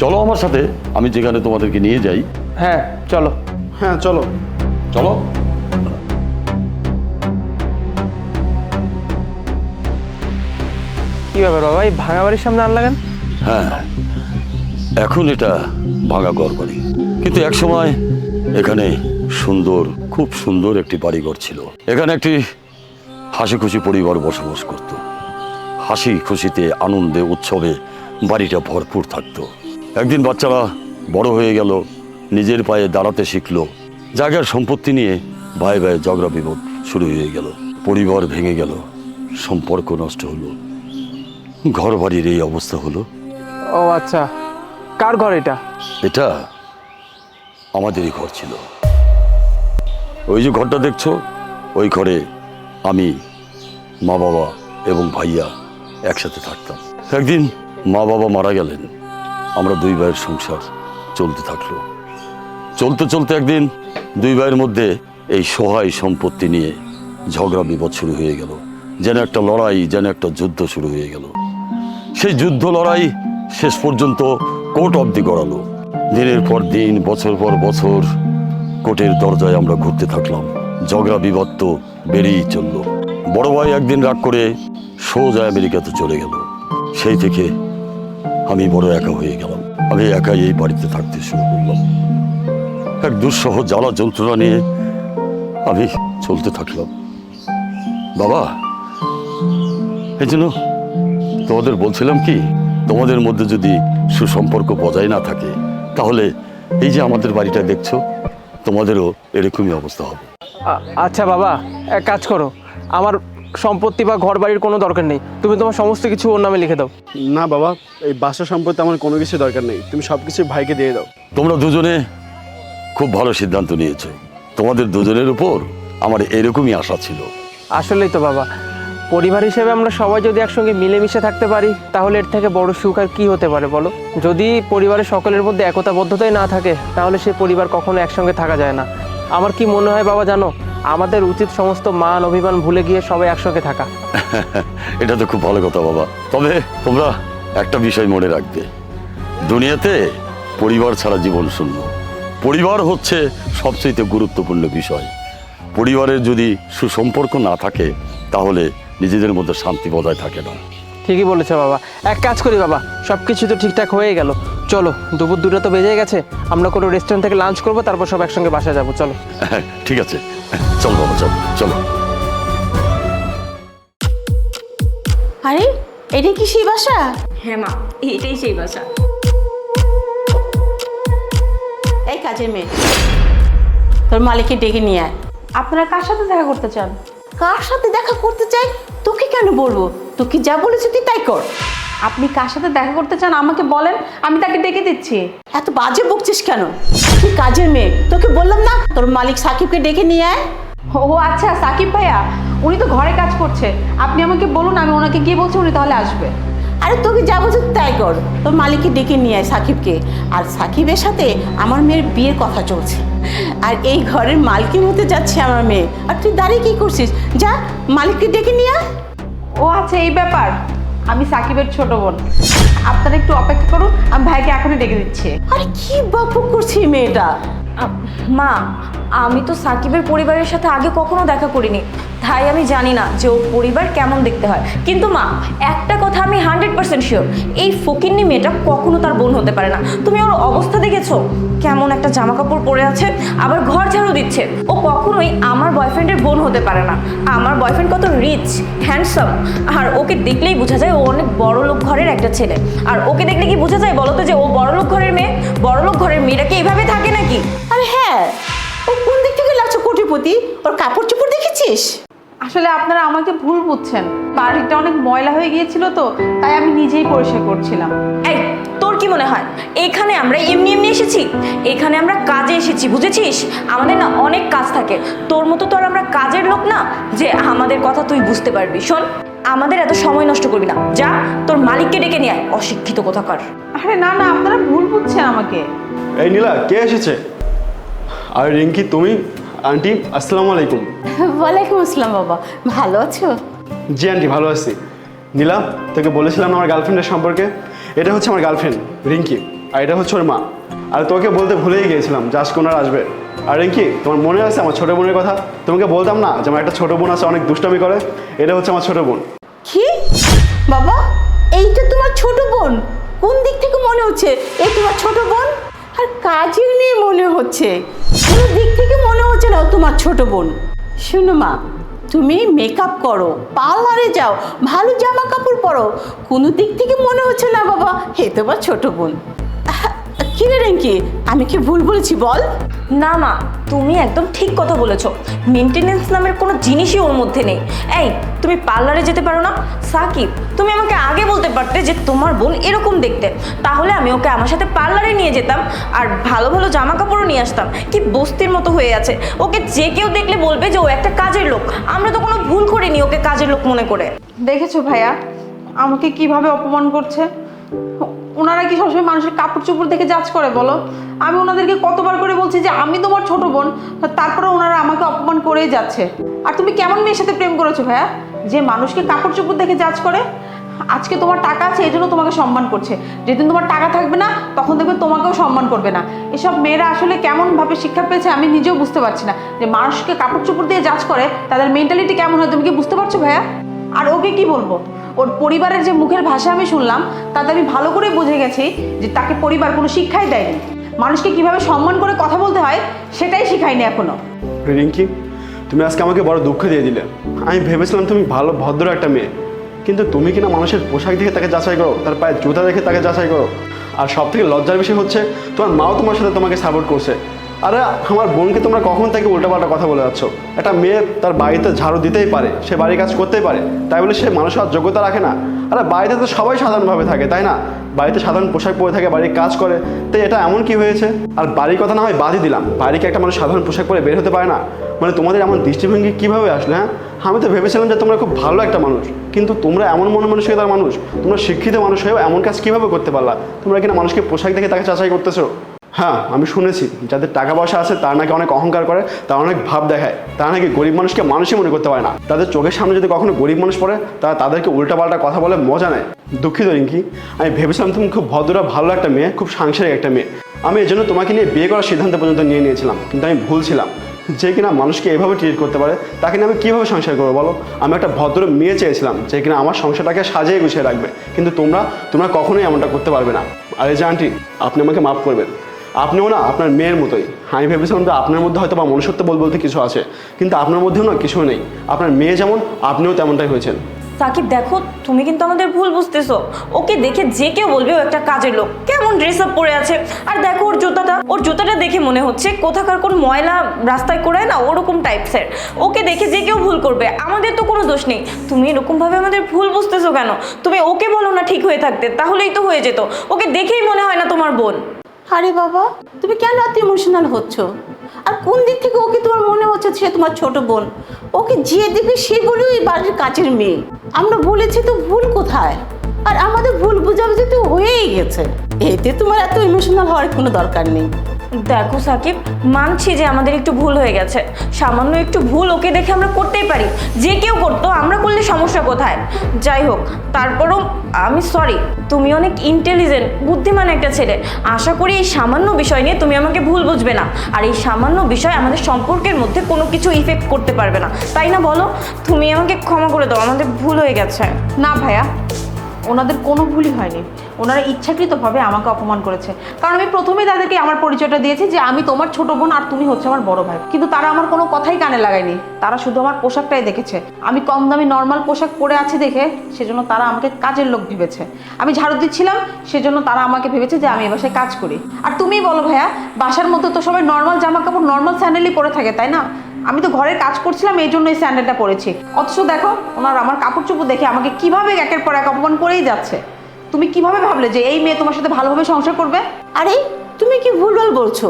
চলো আমার সাথে, আমি যেখানে তোমাদেরকে নিয়ে যাই। হ্যাঁ চলো। হ্যাঁ চলো। চলো। কি ব্যাপার বাবা, এই ভাঙা বাড়ির সামনে আনলা কেন? হ্যাঁ, এখন এটা ভাঙা ঘর বাড়ি, কিন্তু এক সময় এখানে সুন্দর, খুব সুন্দর একটি বাড়িঘর ছিল। এখানে একটি হাসি খুশি পরিবার বসবাস করত। হাসি খুশিতে, আনন্দে, উৎসবে বাড়িটা ভরপুর থাকতো। একদিন বাচ্চারা বড় হয়ে গেল, নিজের পায়ে দাঁড়াতে শিখলো। জায়গার সম্পত্তি নিয়ে ভাই ভাই ঝগড়া বিবাদ শুরু হয়ে গেল, পরিবার ভেঙে গেল, সম্পর্ক নষ্ট হলো, ঘর বাড়ির এই অবস্থা হলো। ও আচ্ছা, কার ঘর এটা? এটা আমাদেরই ঘর ছিল। ওই যে ঘরটা দেখছো, ওই ঘরে আমি, মা বাবা এবং ভাইয়া একসাথে থাকতাম। একদিন মা বাবা মারা গেলেন, আমরা দুই ভাইয়ের সংসার চলতে থাকলো। চলতে চলতে একদিন দুই ভাইয়ের মধ্যে এই সহায় সম্পত্তি নিয়ে ঝগড়া বিবাদ শুরু হয়ে গেল। যেন একটা লড়াই, যেন একটা যুদ্ধ শুরু হয়ে গেল। সেই যুদ্ধ লড়াই শেষ পর্যন্ত কোর্ট অবধি গড়ালো। দিনের পর দিন, বছর পর বছর কোর্টের দরজায় আমরা ঘুরতে থাকলাম। ঝগড়া বিবাদ তো বেড়েই চলল। বড় ভাই একদিন রাগ করে সোজা আমেরিকাতে চলে গেল। সেই থেকে আমি বড় একা হয়ে গেলাম। আমি একাই এই বাড়িতে থাকতে শুরু করলাম। এক দুঃসহ জ্বালা যন্ত্রণা নিয়ে আমি চলতে থাকলাম। বাবা, এই জন্য তোমাদের বলছিলাম কি, তোমাদের মধ্যে যদি সুসম্পর্ক বজায় না থাকে তাহলে এই যে আমাদের বাড়িটা দেখছো, তোমাদেরও এরকমই অবস্থা হবে। আচ্ছা বাবা, এক কাজ করো, আমার সম্পত্তি বা ঘর বাড়ির কোনো দরকার নেই, তুমি তোমার সমস্ত কিছু ওর নামে লিখে দাও। না বাবা, এই বাসা সম্পত্তি আমার কোনো কিছু দরকার নেই, তুমি সব কিছু ভাইকে দিয়ে দাও। তোমরা দুজনে খুব ভালো সিদ্ধান্ত নিয়েছো। তোমাদের দুজনের উপর আমার এরকমই আশা ছিল। আসলেই তো বাবা, পরিবার হিসেবে আমরা সবাই যদি একসঙ্গে মিলেমিশে থাকতে পারি তাহলে এর থেকে বড় সুখ আর কি হতে পারে বলো? যদি পরিবারের সকলের মধ্যে একতাবদ্ধতাই না থাকে তাহলে সেই পরিবার কখনো একসঙ্গে থাকা যায় না। আমার কি মনে হয় বাবা জানো, আমাদের উচিত সমস্ত মান অভিমান ভুলে গিয়ে সবাই একসঙ্গে থাকা। এটা তো খুব ভালো কথা বাবা। তবে তোমরা একটা বিষয় মনে রাখবে, দুনিয়াতে পরিবার ছাড়া জীবন শূন্য। পরিবার হচ্ছে সবচেয়ে গুরুত্বপূর্ণ বিষয়। পরিবারের যদি সুসম্পর্ক না থাকে তাহলে নিজেদের মধ্যে শান্তি বজায় থাকে না। ঠিকই বলেছো বাবা। এক কাজ করি বাবা, সব কিছু তো ঠিকঠাক হয়ে গেল, চলো দুপুর 2টা তো বেজে গেছে, আমরা কোনো রেস্টুরেন্ট থেকে লাঞ্চ করবো, তারপর সব একসঙ্গে বাসা যাবো। চলো। ঠিক আছে, চল বাবা, চল চলো। আরে এটা কি সেই বাসা? হ্যাঁ মা, এটাই সেই বাসা। এই কাজের মেয়ে, তোর মালিককে ডেকে নিয়ে আয়। আপনারা কার সাথে দেখা করতে চান? কার সাথে দেখা করতে চাই তোকে কেন বলবো? তোকে যা বলেছি তুই তাই কর। আপনি কার সাথে দেখা করতে চান আমাকে বলেন, আমি তাকে ডেকে দিচ্ছি। এত বাজে বকছিস কেন? তুই কাজের মেয়ে, তোকে বললাম না তোর মালিক সাকিবকে ডেকে নিয়ে আয়। ও আচ্ছা, সাকিব ভাইয়া উনি তো ঘরে কাজ করছে, আপনি আমাকে বলুন, আমি ওনাকে গিয়ে বলছি, উনি তাহলে আসবে। আরে তোকে যা বলছি তাই কর, তোর মালিককে ডেকে নিয়ে আয় সাকিবকে। আর সাকিবের সাথে আমার মেয়ের বিয়ের কথা চলছে, আর এই ঘরের মালকিন হতে যাচ্ছে আমার মেয়ে, আর তুই দাঁড়িয়ে কি করছিস? যা মালিককে ডেকে নিয়ে আয়। ও আচ্ছা, এই ব্যাপার। আমি সাকিবের ছোট বোন, আপনারা একটু অপেক্ষা করুন, আমি ভাইকে এখনই ডেকে দিচ্ছি। আরে কি বকবক করছি মেয়েটা? মা, আমি তো সাকিবের পরিবারের সাথে আগে কখনো দেখা করিনি, তাই আমি জানি না যে ওর পরিবার কেমন দেখতে হয়। কিন্তু মা, একটা কথা আমি 100% শিওর, এই ফকিন্নি মেয়েটা কখনো তার বোন হতে পারে না। তুমি ওর অবস্থা দেখেছো? কেমন একটা জামা কাপড় পরে আছে, আবার ঘর ঝাড়ু দিচ্ছে। ও কখনোই আমার বয়ফ্রেন্ডের বোন হতে পারে না। আমার বয়ফ্রেন্ড কত রিচ, হ্যান্ডসাম, আর ওকে দেখলেই বোঝা যায় ও অনেক বড় লোক ঘরের একটা ছেলে। আর ওকে দেখলে কি বোঝা যায় বলো তো যে ও বড় লোক ঘরের মেয়ে? বড় লোক ঘরের মেয়েরা কি এইভাবে থাকে নাকি? আরে হ্যাঁ, ও কোন দিক থেকে লাগছে কোটিপতি? ওর কাপড় চোপড় দেখেছিস? আসলে আপনারা আমাকে ভুল বুঝছেন, বাড়িটা অনেক ময়লা হয়ে গিয়েছিল তো, তাই আমি নিজেই পরিষ্কার করছিলাম। এই, তোর কি মনে হয় এখানে আমরা এমনি এমনি এসেছি? এখানে আমরা কাজে এসেছি, বুঝেছিস? আমাদের না অনেক কাজ থাকে। তোর মতো তো আর আমরা কাজের লোক না যে আমাদের কথা তুই বুঝতে পারবি। শোন, আমাদের এত সময় নষ্ট করবি না, যা তোর মালিককে ডেকে নিয়ে আয়, অশিক্ষিত কোথাকার। আরে না না, আপনারা ভুল বুঝছেন আমাকে। এই নীলা, কে এসেছে? আর রিঙ্কি, তুমি? আন্টি, আসসালামু আলাইকুম। ওয়ালাইকুম আসসালাম বাবা, ভালো আছো? জি আন্টি, ভালো আছি। নীলা, তোকে বলেছিলাম না আমার গার্লফ্রেন্ডের সম্পর্কে? এটা হচ্ছে আমার গার্লফ্রেন্ড রিঙ্কি, আর এটা হচ্ছে ওর মা। আর তোকে বলতে ভুলেই গিয়েছিলাম যে আজকে ওনারা আসবে। আর রিঙ্কি, তোমার মনে আছে আমার ছোটো বোনের কথা? তোমাকে বলতাম না যে আমার একটা ছোটো বোন আছে, অনেক দুষ্টামি করে? এটা হচ্ছে আমার ছোটো বোন। কি বাবা, এইটা তোমার ছোট বোন? কোন দিক থেকে মনে হচ্ছে এই তোমার ছোট বোন? আর কাজের নিয়ে মনে হচ্ছে, কোনো দিক থেকে মনে হচ্ছে না ও তোমার ছোট বোন। শুনো মা, তুমি মেকআপ করো, পার্লারে যাও, ভালো জামা কাপড় পরো, কোনো দিক থেকে মনে হচ্ছে না বাবা হে তোমার ছোট বোন। কি রে রিঙ্কি, আমি কি ভুল বলেছি বল? না মা, তুমি একদম ঠিক কথা বলেছো। মেনটেনেন্স নামের কোনো জিনিসই ওর মধ্যে নেই। এই, তুমি পার্লারে যেতে পারো না? সাকিব, তুমি আমাকে আগে বলতে পারতে যে তোমার বোন এরকম দেখতে, তাহলে আমি ওকে আমার সাথে পার্লারে নিয়ে যেতাম আর ভালো ভালো জামা কাপড়ও নিয়ে আসতাম। কি বস্তির মতো হয়ে আছে, ওকে যে কেউ দেখলে বলবে যে ও একটা কাজের লোক। আমরা তো কোনো ভুল করিনি ওকে কাজের লোক মনে করে। দেখেছো ভাইয়া আমাকে কিভাবে অপমান করছে? ওনারা কি সবসময় মানুষের কাপড় চোপড় দেখে জাজ করে বলো? আমি ওনাদেরকে কতবার করে বলছি যে আমি তোমার ছোট বোন, তারপরে ওনারা আমাকে অপমান করেই যাচ্ছে। আর তুমি কেমন মেয়ের সাথে প্রেম করেছো ভাইয়া, যে মানুষকে কাপড় চোপড় দেখে জাজ করে? আজকে তোমার টাকা আছে এই জন্য তোমাকে সম্মান করছে, যেদিন তোমার টাকা থাকবে না তখন দেখবে তোমাকেও সম্মান করবে না। এসব মেয়েরা আসলে কেমনভাবে শিক্ষা পেয়েছে আমি নিজেও বুঝতে পারছি না, যে মানুষকে কাপড় চোপড় দিয়ে জাজ করে তাদের মেন্টালিটি কেমন হয়। তুমি কি বুঝতে পারছো ভাইয়া? আর ওকে কি বলবো, ওর পরিবারের যে মুখের ভাষা আমি শুনলাম তাতে আমি ভালো করে বুঝে গেছি যে তাকে পরিবার কোনো শিক্ষাই দেয়নি। মানুষকে কিভাবে সম্মান করে কথা বলতে হয় সেটাই শিখায়নি এখনো। রিঙ্কি, তুমি আজকে আমাকে বড় দুঃখ দিয়ে দিলে। আমি ভেবেছিলাম তুমি ভালো ভদ্র একটা মেয়ে, কিন্তু তুমি কিনা মানুষের পোশাক দেখে তাকে যাচাই করো, তার পায়ে জুতা দেখে তাকে যাচাই করো। আর সব থেকে লজ্জার বিষয় হচ্ছে তোমার মাও তোমার সাথে তোমাকে সাপোর্ট করছে। আরে আমার বোনকে তোমরা কখন থেকে উল্টাপাল্টা কথা বলে যাচ্ছ? একটা মেয়ে তার বাড়িতে ঝাড়ু দিতেই পারে, সে বাড়ির কাজ করতেই পারে, তাই বলে সে মানুষ হওয়ার যোগ্যতা রাখে না? আরে বাড়িতে তো সবাই সাধারণভাবে থাকে, তাই না? বাড়িতে সাধারণ পোশাক পরে থাকে, বাড়ির কাজ করে, তাই এটা এমন কি হয়েছে? আর বাড়ির কথা না হয় বাদই দিলাম, বাড়িকে একটা মানুষ সাধারণ পোশাক পরে বের হতে পারে না? মানে তোমাদের এমন দৃষ্টিভঙ্গি কীভাবে আসলে? হ্যাঁ, আমি তো ভেবেছিলাম যে তোমরা খুব ভালো একটা মানুষ, কিন্তু তোমরা এমন মন মানসিকতার মানুষ, তোমরা শিক্ষিত মানুষ হয়েও এমন কাজ কীভাবে করতে পারলা? তোমরা কিনা মানুষকে পোশাক দেখে তাকে যাচাই করতেছো। হ্যাঁ, আমি শুনেছি যাদের টাকা পয়সা আছে তারা নাকি অনেক অহংকার করে, তারা অনেক ভাব দেখায়, তারা নাকি গরিব মানুষকে মানুষই মনে করতে পারে না। তাদের চোখের সামনে যদি কখনো গরিব মানুষ পড়ে তারা তাদেরকে উল্টাপাল্টা কথা বলে মজা নেয়। দুঃখিত রিঙ্কি, আমি ভেবেছিলাম তুমি খুব ভদ্র ভালো একটা মেয়ে, খুব সাংসারিক একটা মেয়ে। আমি এই জন্য তোমাকে নিয়ে বিয়ে করার সিদ্ধান্ত পর্যন্ত নিয়ে নিয়েছিলাম, কিন্তু আমি ভুল ছিলাম। যে কিনা মানুষকে এভাবে ট্রিট করতে পারে তাকে নিয়ে আমি কীভাবে সংসার করবো বলো? আমি একটা ভদ্র মেয়ে চেয়েছিলাম যে কিনা আমার সংসারটাকে সাজিয়ে গুছিয়ে রাখবে, কিন্তু তোমরা কখনোই এমনটা করতে পারবে না। আর এই যে আন্টি, আপনি আমাকে মাফ করবেন, আপনিও না আপনার মেয়ের মতোই। আমি ভেবেছিলাম যে আপনার মধ্যে হয়তো বা মনুষ্যত্ব বলতে কিছু আছে, কিন্তু আপনার মধ্যেও না কিছু নেই। আপনার মেয়ে যেমন আপনিও তেমনটাই হয়েছেন। সাকিব দেখো, তুমি কিন্তু আমাদের ভুল বুঝতেছো। ওকে দেখে যে কেউ বলবে ও একটা কাজের লোক, কেমন ড্রেস আপ পরে আছে। আর দেখো ওর জুতাটা দেখে মনে হচ্ছে কোথাকার কোন ময়লা রাস্তায় করে না ওরকম টাইপসের। ওকে দেখে যে কেউ ভুল করবে, আমাদের তো কোনো দোষ নেই। তুমি এরকমভাবে আমাদের ভুল বুঝতেছো কেন? তুমি ওকে বলো না ঠিক হয়ে থাকতে, তাহলেই তো হয়ে যেত। ওকে দেখেই মনে হয় না তোমার বোন। আরে বাবা, তুমি কেন এত ইমোশনাল হচ্ছ? আর কোন দিক থেকে ওকে তোমার মনে হচ্ছে সে তোমার ছোট বোন? ওকে যে দেখবে সেগুলোই এই বাড়ির কাছের মেয়ে। আমরা বলেছি তো ভুল কোথায়? আর আমাদের ভুল বুঝাবুঝি তো হয়েই গেছে, এতে তোমার এত ইমোশনাল হওয়ার কোনো দরকার নেই। দেখো সাকিব, মানছি যে আমাদের একটু ভুল হয়ে গেছে, সামান্য একটু ভুল ওকে দেখে আমরা করতেই পারি, যে কেউ করতো, আমরা করলে সমস্যা কোথায়? যাই হোক, তারপরও আমি সরি। তুমি অনেক ইন্টেলিজেন্ট, বুদ্ধিমান একটা ছেলে। আশা করি এই সামান্য বিষয় নিয়ে তুমি আমাকে ভুল বুঝবে না, আর এই সামান্য বিষয় আমাদের সম্পর্কের মধ্যে কোনো কিছু ইফেক্ট করতে পারবে না, তাই না বলো? তুমি আমাকে ক্ষমা করে দাও, আমাদের ভুল হয়ে গেছে। না ভাইয়া, ওনাদের কোনো ভুলই হয়নি। ওনারা ইচ্ছাকৃতভাবে আমাকে অপমান করেছে, কারণ আমি প্রথমেই তাদেরকে আমার পরিচয়টা দিয়েছি যে আমি তোমার ছোট বোন আর তুমি হচ্ছে আমার বড় ভাই। কিন্তু তারা আমার কোনো কথাই কানে লাগায়নি, তারা শুধু আমার পোশাকটাই দেখেছে। আমি কম দামি নর্মাল পোশাক পরে আছি দেখে সেজন্য তারা আমাকে কাজের লোক ভেবেছে। আমি ঝাড়ু দিচ্ছিলাম সেজন্য তারা আমাকে ভেবেছে যে আমি এ বাসায় কাজ করি। আর তুমিই বলো ভাইয়া, বাসার মধ্যে তো সবাই নর্মাল জামা কাপড়, নর্মাল স্যান্ডেলই পরে থাকে, তাই না? আমি তো ঘরের কাজ করছিলাম, এই জন্য এই স্যান্ডেলটা পরেছি। অথচ দেখো, ওনারা আমার কাপড় চোপড় দেখে আমাকে কিভাবে একের পর এক অপমান করেই যাচ্ছে। তুমি কিভাবে ভাবলে যে এই মেয়ে তোমার সাথে ভালোভাবে সংসার করবে? আরে তুমি কি ভুলভাল বলছো?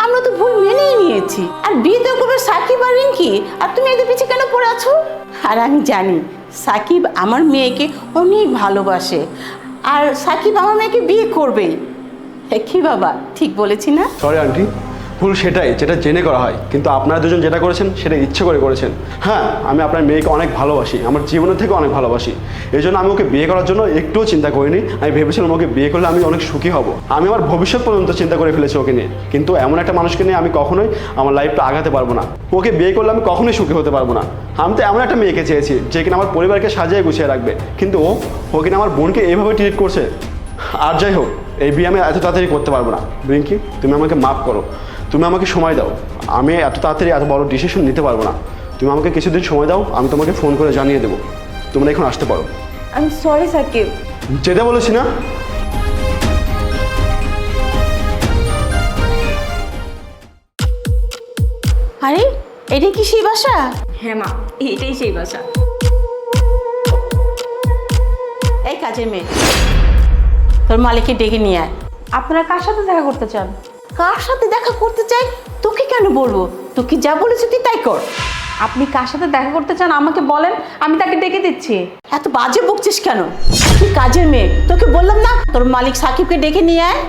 আমরা তো ভুল মেনেই নিয়েছি। আর বিয়ে তো করবে সাকিব আর রিঙ্কি, আর তুমি এদের পিছিয়ে কেন পড়ে আছো? আর আমি জানি সাকিব আমার মেয়েকে অনেক ভালোবাসে, আর সাকিব আমার মেয়েকে বিয়ে করবেই। কি বাবা, ঠিক বলেছি না? সরি আন্টি, ভুল সেটাই যেটা জেনে করা হয়, কিন্তু আপনারা দুজন যেটা করেছেন সেটা ইচ্ছে করে করেছেন। হ্যাঁ, আমি আপনার মেয়েকে অনেক ভালোবাসি, আমার জীবনের থেকে অনেক ভালোবাসি। এই জন্য আমি ওকে বিয়ে করার জন্য একটুও চিন্তা করিনি। আমি ভেবেছিলাম ওকে বিয়ে করলে আমি অনেক সুখী হব। আমি আমার ভবিষ্যৎ পর্যন্ত চিন্তা করে ফেলেছি ওকে নিয়ে। কিন্তু এমন একটা মানুষকে নিয়ে আমি কখনোই আমার লাইফটা আগাতে পারবো না। ওকে বিয়ে করলে আমি কখনোই সুখী হতে পারবো না। আমি তো এমন একটা মেয়েকে চেয়েছি যে কিনা আমার পরিবারকে সাজিয়ে গুছিয়ে রাখবে, কিন্তু ও কিনা আমার বোনকে এইভাবে ট্রিট করছে। আর যাই হোক, এই বিয়ে আমি এত তাড়াতাড়ি করতে পারবো না। রিঙ্কি, তুমি আমাকে মাফ করো, তুমি আমাকে সময় দাও। আমি এত তাড়াতাড়ি এত বড় ডিসিশন নিতে পারবো না। তুমি আমাকে কিছুদিন সময় দাও, আমি তোমাকে ফোন করে জানিয়ে দেবো। তোমরা এখন আসতে পারো। আমি সরি সাকিব। যেতে বলেছি না? আরে এটা কি সেই বাসা? হ্যাঁ মা, এটাই সেই বাসা। এই কাজের মেয়ে, তোর মালিককে ডেকে নিয়ে আয়। আপনারা কার সাথে দেখা করতে চান? কার সাথে দেখা করতে চাই তোকে কেন বলবো? তোকে যা বলেছি তুই তাই কর। আপনি কার সাথে দেখা করতে চান আমাকে বলেন, আমি তাকে ডেকে দিচ্ছি। এত বাজে বকছিস কেন? তুই কাজের মেয়ে, তোকে বললাম না তোর মালিক সাকিবকে ডেকে নিয়ে আয়।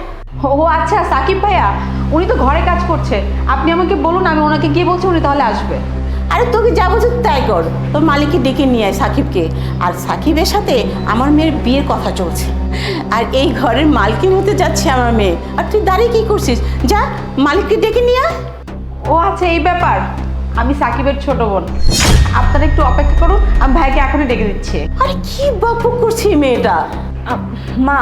ও আচ্ছা, সাকিব ভাইয়া, উনি তো ঘরে কাজ করছে। আপনি আমাকে বলুন, আমি ওনাকে গিয়ে বলছি, উনি তাহলে আসবে। আরে তোকে যা বলছি তাই কর, তোর মালিককে ডেকে নিয়ে আয় সাকিবকে। আর সাকিবের সাথে আমার মেয়ের বিয়ের কথা চলছে, আর এই ঘরের মালকিন হতে যাচ্ছে আমার মেয়ে। আর তুই দাঁড়িয়ে কি করছিস? যা মালিককে ডেকে নিয়ে আয়। ও আচ্ছা, এই ব্যাপার। আমি সাকিবের ছোট বোন, আপনারা একটু অপেক্ষা করুন, আমি ভাইকে এখনই ডেকে দিচ্ছি। আরে কি বকবক করছে এই মেয়েটা? মা,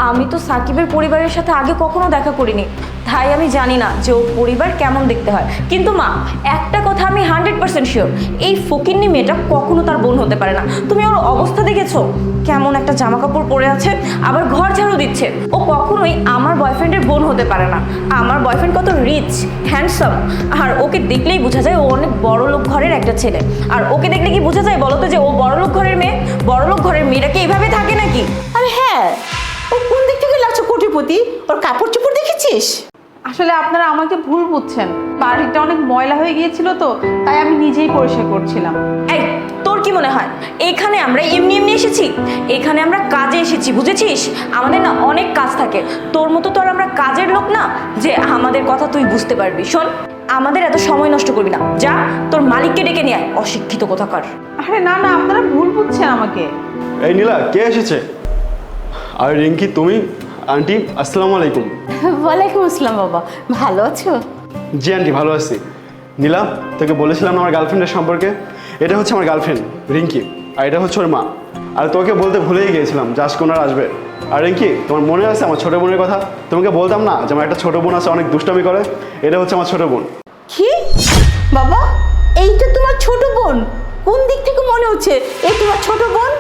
আমি তো সাকিবের পরিবারের সাথে আগে কখনো দেখা করিনি, তাই আমি জানি না যে ওর পরিবার কেমন দেখতে হয়। কিন্তু মা, একটা কথা আমি 100% শিওর, এই ফকিন্নি মেয়েটা কখনো তার বোন হতে পারে না। তুমি ওর অবস্থা দেখেছো? কেমন একটা জামা কাপড় পরে আছে, আবার ঘর ঝাড়ু দিচ্ছে। ও কখনোই আমার বয়ফ্রেন্ডের বোন হতে পারে না। আমার বয়ফ্রেন্ড কত রিচ, হ্যান্ডসাম, আর ওকে দেখলেই বোঝা যায় ও অনেক বড় লোক ঘরের একটা ছেলে। আর ওকে দেখলে কি বোঝা যায় বলো তো যে ও বড় লোক ঘরের মেয়ে? বড় লোক ঘরের মেয়েরা কি এইভাবে থাকে নাকি? আরে হ্যাঁ, ও কোন দিক থেকে লাগছে কোটিপতি? ওর কাপড় চোপড় দেখেছিস? আসলে আপনারা আমাকে ভুল বুঝছেন, বাড়িটা অনেক ময়লা হয়ে গিয়েছিল তো, তাই আমি নিজেই পরিষ্কার করছিলাম। এই, তোর কি মনে হয় এখানে আমরা এমনি এমনি এসেছি? এখানে আমরা কাজে এসেছি, বুঝেছিস? আমাদের না অনেক কাজ থাকে। তোর মতো তো আর আমরা কাজের লোক না যে আমাদের কথা তুই বুঝতে পারবি। শোন, আমাদের এত সময় নষ্ট করবি না, যা তোর মালিককে ডেকে নিয়ে আয়, অশিক্ষিত কোথাকার। আরে না না, আপনারা ভুল বুঝছেন আমাকে। এই নীলা, কে এসেছে? আর রিঙ্কি, তুমি? আন্টি, আসসালামু আলাইকুম। ওয়ালাইকুম আসসালাম বাবা, ভালো আছো? জি আন্টি, ভালো আছি। নীলা, তোকে বলেছিলাম না আমার গার্লফ্রেন্ডের সম্পর্কে? এটা হচ্ছে আমার গার্লফ্রেন্ড রিঙ্কি, আর এটা হচ্ছে ওর মা। আর তোকে বলতে ভুলেই গিয়েছিলাম যে আজকে ওনারা আসবে। আর রিঙ্কি, তোমার মনে আছে আমার ছোটো বোনের কথা? তোমাকে বলতাম না যে আমার একটা ছোটো বোন আছে, অনেক দুষ্টামি করে? এটা হচ্ছে আমার ছোটো বোন। কি বাবা, এইটা তোমার ছোট বোন? কোন দিক থেকে মনে হচ্ছে এই তোমার ছোট বোন?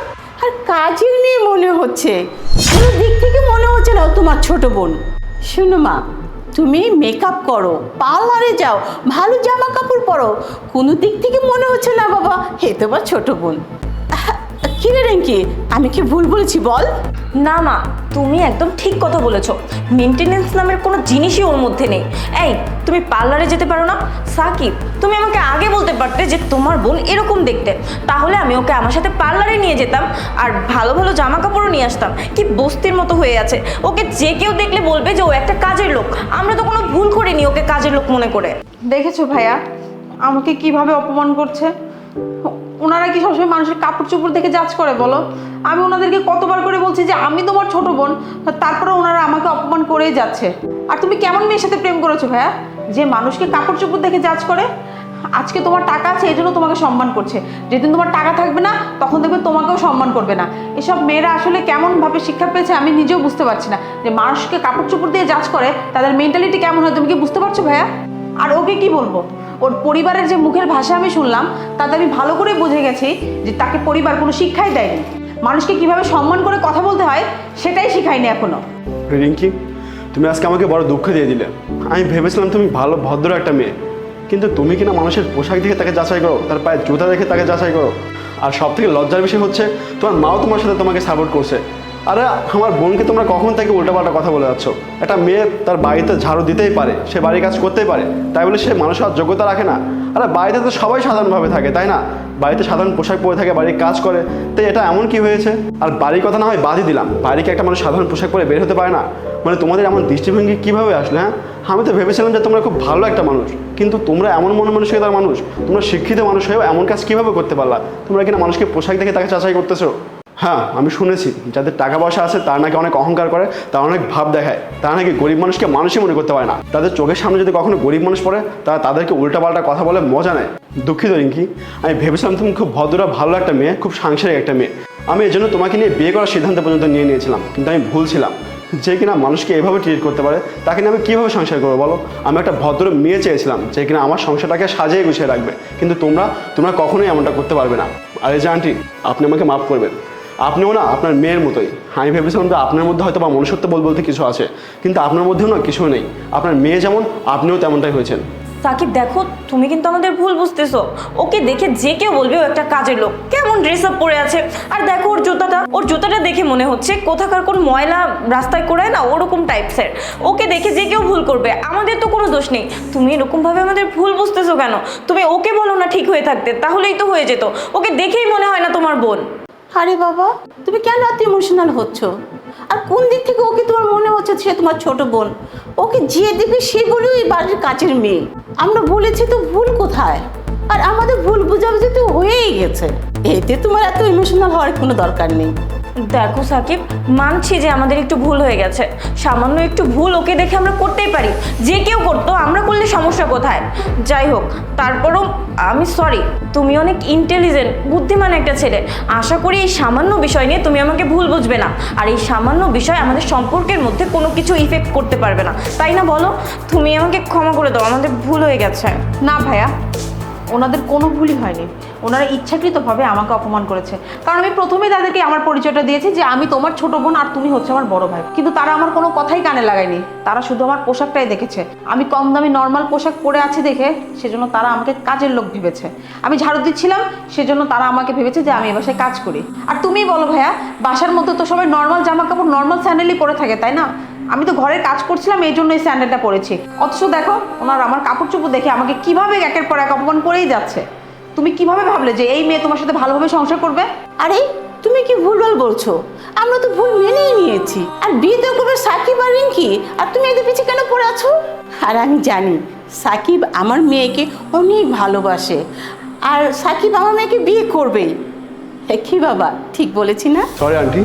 আর কাজের নিয়ে মনে হচ্ছে, কোনো দিক থেকে মনে হচ্ছে না তোমার ছোট বোন। শোনো মা, তুমি মেকআপ করো, পার্লারে যাও, ভালো জামা কাপড় পরো, কোনো দিক থেকে মনে হচ্ছে না বাবা হে তোমার ছোট বোন। কি রে রিঙ্কি, আমি কি ভুল বলেছি বল? না মা, তুমি একদম ঠিক কথা বলেছো। মেনটেনেন্স নামের কোনো জিনিসই ওর মধ্যে নেই। এই, তুমি পার্লারে যেতে পারো না? সাকিব, তুমি আমাকে আগে বলতে পারতে যে তোমার বোন এরকম দেখতে, তাহলে আমি ওকে আমার সাথে পার্লারে নিয়ে যেতাম আর ভালো ভালো জামা কাপড়ও নিয়ে আসতাম। কি বস্তির মতো হয়ে আছে, ওকে যে কেউ দেখলে বলবে যে ও একটা কাজের লোক। আমরা তো কোনো ভুল করিনি ওকে কাজের লোক মনে করে। দেখেছো ভাইয়া আমাকে কিভাবে অপমান করছে? ওনারা কি সবসময় মানুষের কাপড় চোপড় দেখে জাজ করে বলো? আমি ওনাদেরকে কতবার করে বলছি যে আমি তোমার ছোট বোন, তারপরে ওনারা আমাকে অপমান করেই যাচ্ছে। আর তুমি কেমন মেয়ের সাথে প্রেম করেছো ভাইয়া, যে মানুষকে কাপড় চোপড় দেখে জাজ করে? আজকে তোমার টাকা আছে এই জন্য তোমাকে সম্মান করছে, যেদিন তোমার টাকা থাকবে না তখন দেখবে তোমাকেও সম্মান করবে না। এসব মেয়েরা আসলে কেমনভাবে শিক্ষা পেয়েছে আমি নিজেও বুঝতে পারছি না, যে মানুষকে কাপড় চোপড় দিয়ে জাজ করে তাদের মেন্টালিটি কেমন হয়। তুমি কি বুঝতে পারছো ভাইয়া? আর ওকে কি বলবো, ওর পরিবারের যে মুখের ভাষা আমি শুনলাম তাতে আমি ভালো করে বুঝে গেছি যে তাকে পরিবার কোনো শিক্ষাই দেয়নি। মানুষকে কিভাবে সম্মান করে কথা বলতে হয় সেটাই শিখায়নি এখনো। রিঙ্কি, তুমি আজকে আমাকে বড় দুঃখ দিয়ে দিলে। আমি ভেবেছিলাম তুমি ভালো ভদ্র একটা মেয়ে, কিন্তু তুমি কিনা মানুষের পোশাক দেখে তাকে যাচাই করো, তার পায়ে জুতা দেখে তাকে যাচাই করো। আর সব থেকে লজ্জার বিষয় হচ্ছে তোমার মাও তোমার সাথে তোমাকে সাপোর্ট করছে। আরে আমার বোনকে তোমরা কখন থেকে উল্টাপাল্টা কথা বলে যাচ্ছ? একটা মেয়ে তার বাড়িতে ঝাড়ু দিতেই পারে, সে বাড়ির কাজ করতেই পারে, তাই বলে সে মানুষ হওয়ার যোগ্যতা রাখে না? আরে বাড়িতে তো সবাই সাধারণভাবে থাকে, তাই না? বাড়িতে সাধারণ পোশাক পরে থাকে, বাড়ির কাজ করে, তাই এটা এমন কি হয়েছে? আর বাড়ির কথা না হয় বাদই দিলাম, বাড়িকে একটা মানুষ সাধারণ পোশাক পরে বের হতে পারে না? মানে তোমাদের এমন দৃষ্টিভঙ্গি কীভাবে আসলে? হ্যাঁ, আমি তো ভেবেছিলাম যে তোমরা খুব ভালো একটা মানুষ, কিন্তু তোমরা এমন মন মানসিকতার মানুষ, তোমরা শিক্ষিত মানুষ হয়েও এমন কাজ কীভাবে করতে পারলা? তোমরা কিনা মানুষকে পোশাক দেখে তাকে যাচাই করতেছো। হ্যাঁ, আমি শুনেছি যাদের টাকা পয়সা আছে তারা নাকি অনেক অহংকার করে, তারা অনেক ভাব দেখায়, তারা নাকি গরিব মানুষকে মানুষই মনে করতে পারে না। তাদের চোখের সামনে যদি কখনো গরিব মানুষ পড়ে তারা তাদেরকে উল্টাপাল্টা কথা বলে মজা নেয়। দুঃখিত রিঙ্কি, আমি ভেবেছিলাম তুমি খুব ভদ্র ভালো একটা মেয়ে, খুব সাংসারিক একটা মেয়ে। আমি এই জন্য তোমাকে নিয়ে বিয়ে করার সিদ্ধান্ত পর্যন্ত নিয়ে নিয়েছিলাম, কিন্তু আমি ভুল ছিলাম। যে কিনা মানুষকে এভাবে ট্রিট করতে পারে তাকে নিয়ে আমি কীভাবে সংসার করবো বলো? আমি একটা ভদ্র মেয়ে চেয়েছিলাম যে কিনা আমার সংসারটাকে সাজিয়ে গুছিয়ে রাখবে, কিন্তু তোমরা কখনোই এমনটা করতে পারবে না। আর এই যে আন্টি, আপনি আমাকে মাফ করবেন, আপনিও না আপনার মেয়ের মতোই। আমি ভেবেছিলাম যে আপনার মধ্যে হয়তো বা মনুষ্যত্ব বলতে কিছু আছে, কিন্তু আপনার মধ্যেও না কিছু নেই। আপনার মেয়ে যেমন আপনিও তেমনটাই হয়েছেন। সাকিব দেখো, তুমি কিন্তু আমাদের ভুল বুঝতেছো। ওকে দেখে যে কেউ বলবে ও একটা কাজের লোক, কেমন ড্রেস আপ পরে আছে। আর দেখো ওর জুতাটা দেখে মনে হচ্ছে কোথাকার কোন ময়লা রাস্তায় করায় না ওরকম টাইপসের। ওকে দেখে যে কেউ ভুল করবে, আমাদের তো কোনো দোষ নেই। তুমি এরকমভাবে আমাদের ভুল বুঝতেছো কেন? তুমি ওকে বলো না ঠিক হয়ে থাকতে, তাহলেই তো হয়ে যেত। ওকে দেখেই মনে হয় না তোমার বোন। আরে বাবা, তুমি কেন এত ইমোশনাল হচ্ছ? আর কোন দিক থেকে ওকে তোমার মনে হচ্ছে সে তোমার ছোট বোন? ওকে যে দেখবে সেগুলোই এই বাড়ির কাছের মেয়ে। আমরা বলেছি তো ভুল কোথায়? আর আমাদের ভুল বুঝাবুঝি তো হয়েই গেছে, এতে তোমার এত ইমোশনাল হওয়ার কোনো দরকার নেই। দেখো সাকিব, মানছি যে আমাদের একটু ভুল হয়ে গেছে, সামান্য একটু ভুল ওকে দেখে আমরা করতেই পারি, যে কেউ করতো, আমরা করলে সমস্যা কোথায়? যাই হোক, তারপরও আমি সরি। তুমি অনেক ইন্টেলিজেন্ট বুদ্ধিমান একটা ছেলে, আশা করি এই সামান্য বিষয় নিয়ে তুমি আমাকে ভুল বুঝবে না। আর এই সামান্য বিষয় আমাদের সম্পর্কের মধ্যে কোনো কিছু ইফেক্ট করতে পারবে না, তাই না বলো? তুমি আমাকে ক্ষমা করে দাও, আমাদের ভুল হয়ে গেছে। না ভাইয়া, ওনাদের কোনো ভুলই হয়নি। ওনারা ইচ্ছাকৃতভাবে আমাকে অপমান করেছে, কারণ আমি প্রথমেই তাদেরকে আমার পরিচয়টা দিয়েছি যে আমি তোমার ছোট বোন আর তুমি হচ্ছে আমার বড় ভাই। কিন্তু তারা আমার কোনো কথাই কানে লাগায়নি, তারা শুধু আমার পোশাকটাই দেখেছে। আমি কম দামি নর্মাল পোশাক পরে আছি দেখে সেজন্য তারা আমাকে কাজের লোক ভেবেছে। আমি ঝাড়ু দিচ্ছিলাম সেজন্য তারা আমাকে ভেবেছে যে আমি এ বাসায় কাজ করি। আর তুমিই বলো ভাইয়া, বাসার মধ্যে তো সবাই নর্মাল জামা কাপড় নর্মাল স্যান্ডেলই পরে থাকে, তাই না? আমি তো ঘরের কাজ করছিলাম এই জন্য এই স্যান্ডেলটা পরেছি। অথচ দেখো ওনারা আমার কাপড় চোপড় দেখে আমাকে কিভাবে একের পর এক অপমান করেই যাচ্ছে। তুমি কিভাবে ভাবলে যে এই মেয়ে তোমার সাথে ভালোভাবে সংসার করবে? আরে তুমি কি ভুলভাল বলছো? আমরা তো ভুল মেনেই নিয়েছি। আর বিয়ে তো করবে সাকিব আর রিঙ্কি, আর তুমি এদের পিছিয়ে কেন পড়ে আছো? আর আমি জানি সাকিব আমার মেয়েকে অনেক ভালোবাসে, আর সাকিব আমার মেয়েকে বিয়ে করবেই। কি বাবা, ঠিক বলেছি না? সরি আন্টি,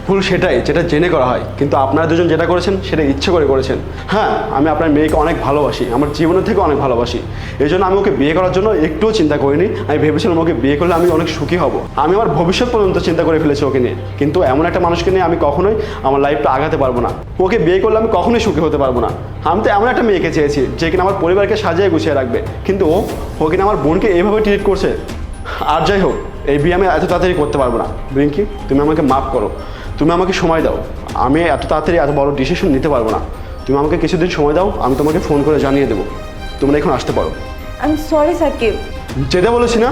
ভুল সেটাই যেটা জেনে করা হয়, কিন্তু আপনারা দুজন যেটা করেছেন সেটা ইচ্ছে করে করেছেন। হ্যাঁ, আমি আপনার মেয়েকে অনেক ভালোবাসি, আমার জীবনের থেকে অনেক ভালোবাসি। এই জন্য আমি ওকে বিয়ে করার জন্য একটুও চিন্তা করিনি। আমি ভেবেছিলাম ওকে বিয়ে করলে আমি অনেক সুখী হব। আমি আমার ভবিষ্যৎ পর্যন্ত চিন্তা করে ফেলেছি ওকে নিয়ে, কিন্তু এমন একটা মানুষকে নিয়ে আমি কখনোই আমার লাইফটা আগাতে পারবো না। ওকে বিয়ে করলে আমি কখনোই সুখী হতে পারবো না। আমি তো এমন একটা মেয়েকে চেয়েছি যে কিনা আমার পরিবারকে সাজিয়ে গুছিয়ে রাখবে, কিন্তু ও কিনা আমার বোনকে এইভাবে ট্রিট করছে। আর যাই হোক, এই বিয়ে আমি এত তাড়াতাড়ি করতে পারবো না। রিঙ্কি, তুমি আমাকে মাফ করো, তুমি আমাকে সময় দাও। আমি এত তাড়াতাড়ি এত বড় ডিসিশন নিতে পারবো না। তুমি আমাকে কিছুদিন সময় দাও, আমি তোমাকে ফোন করে জানিয়ে দেবো। তোমরা এখন আসতে পারো। আমি সরি সাকিব। যেটা বলেছি না,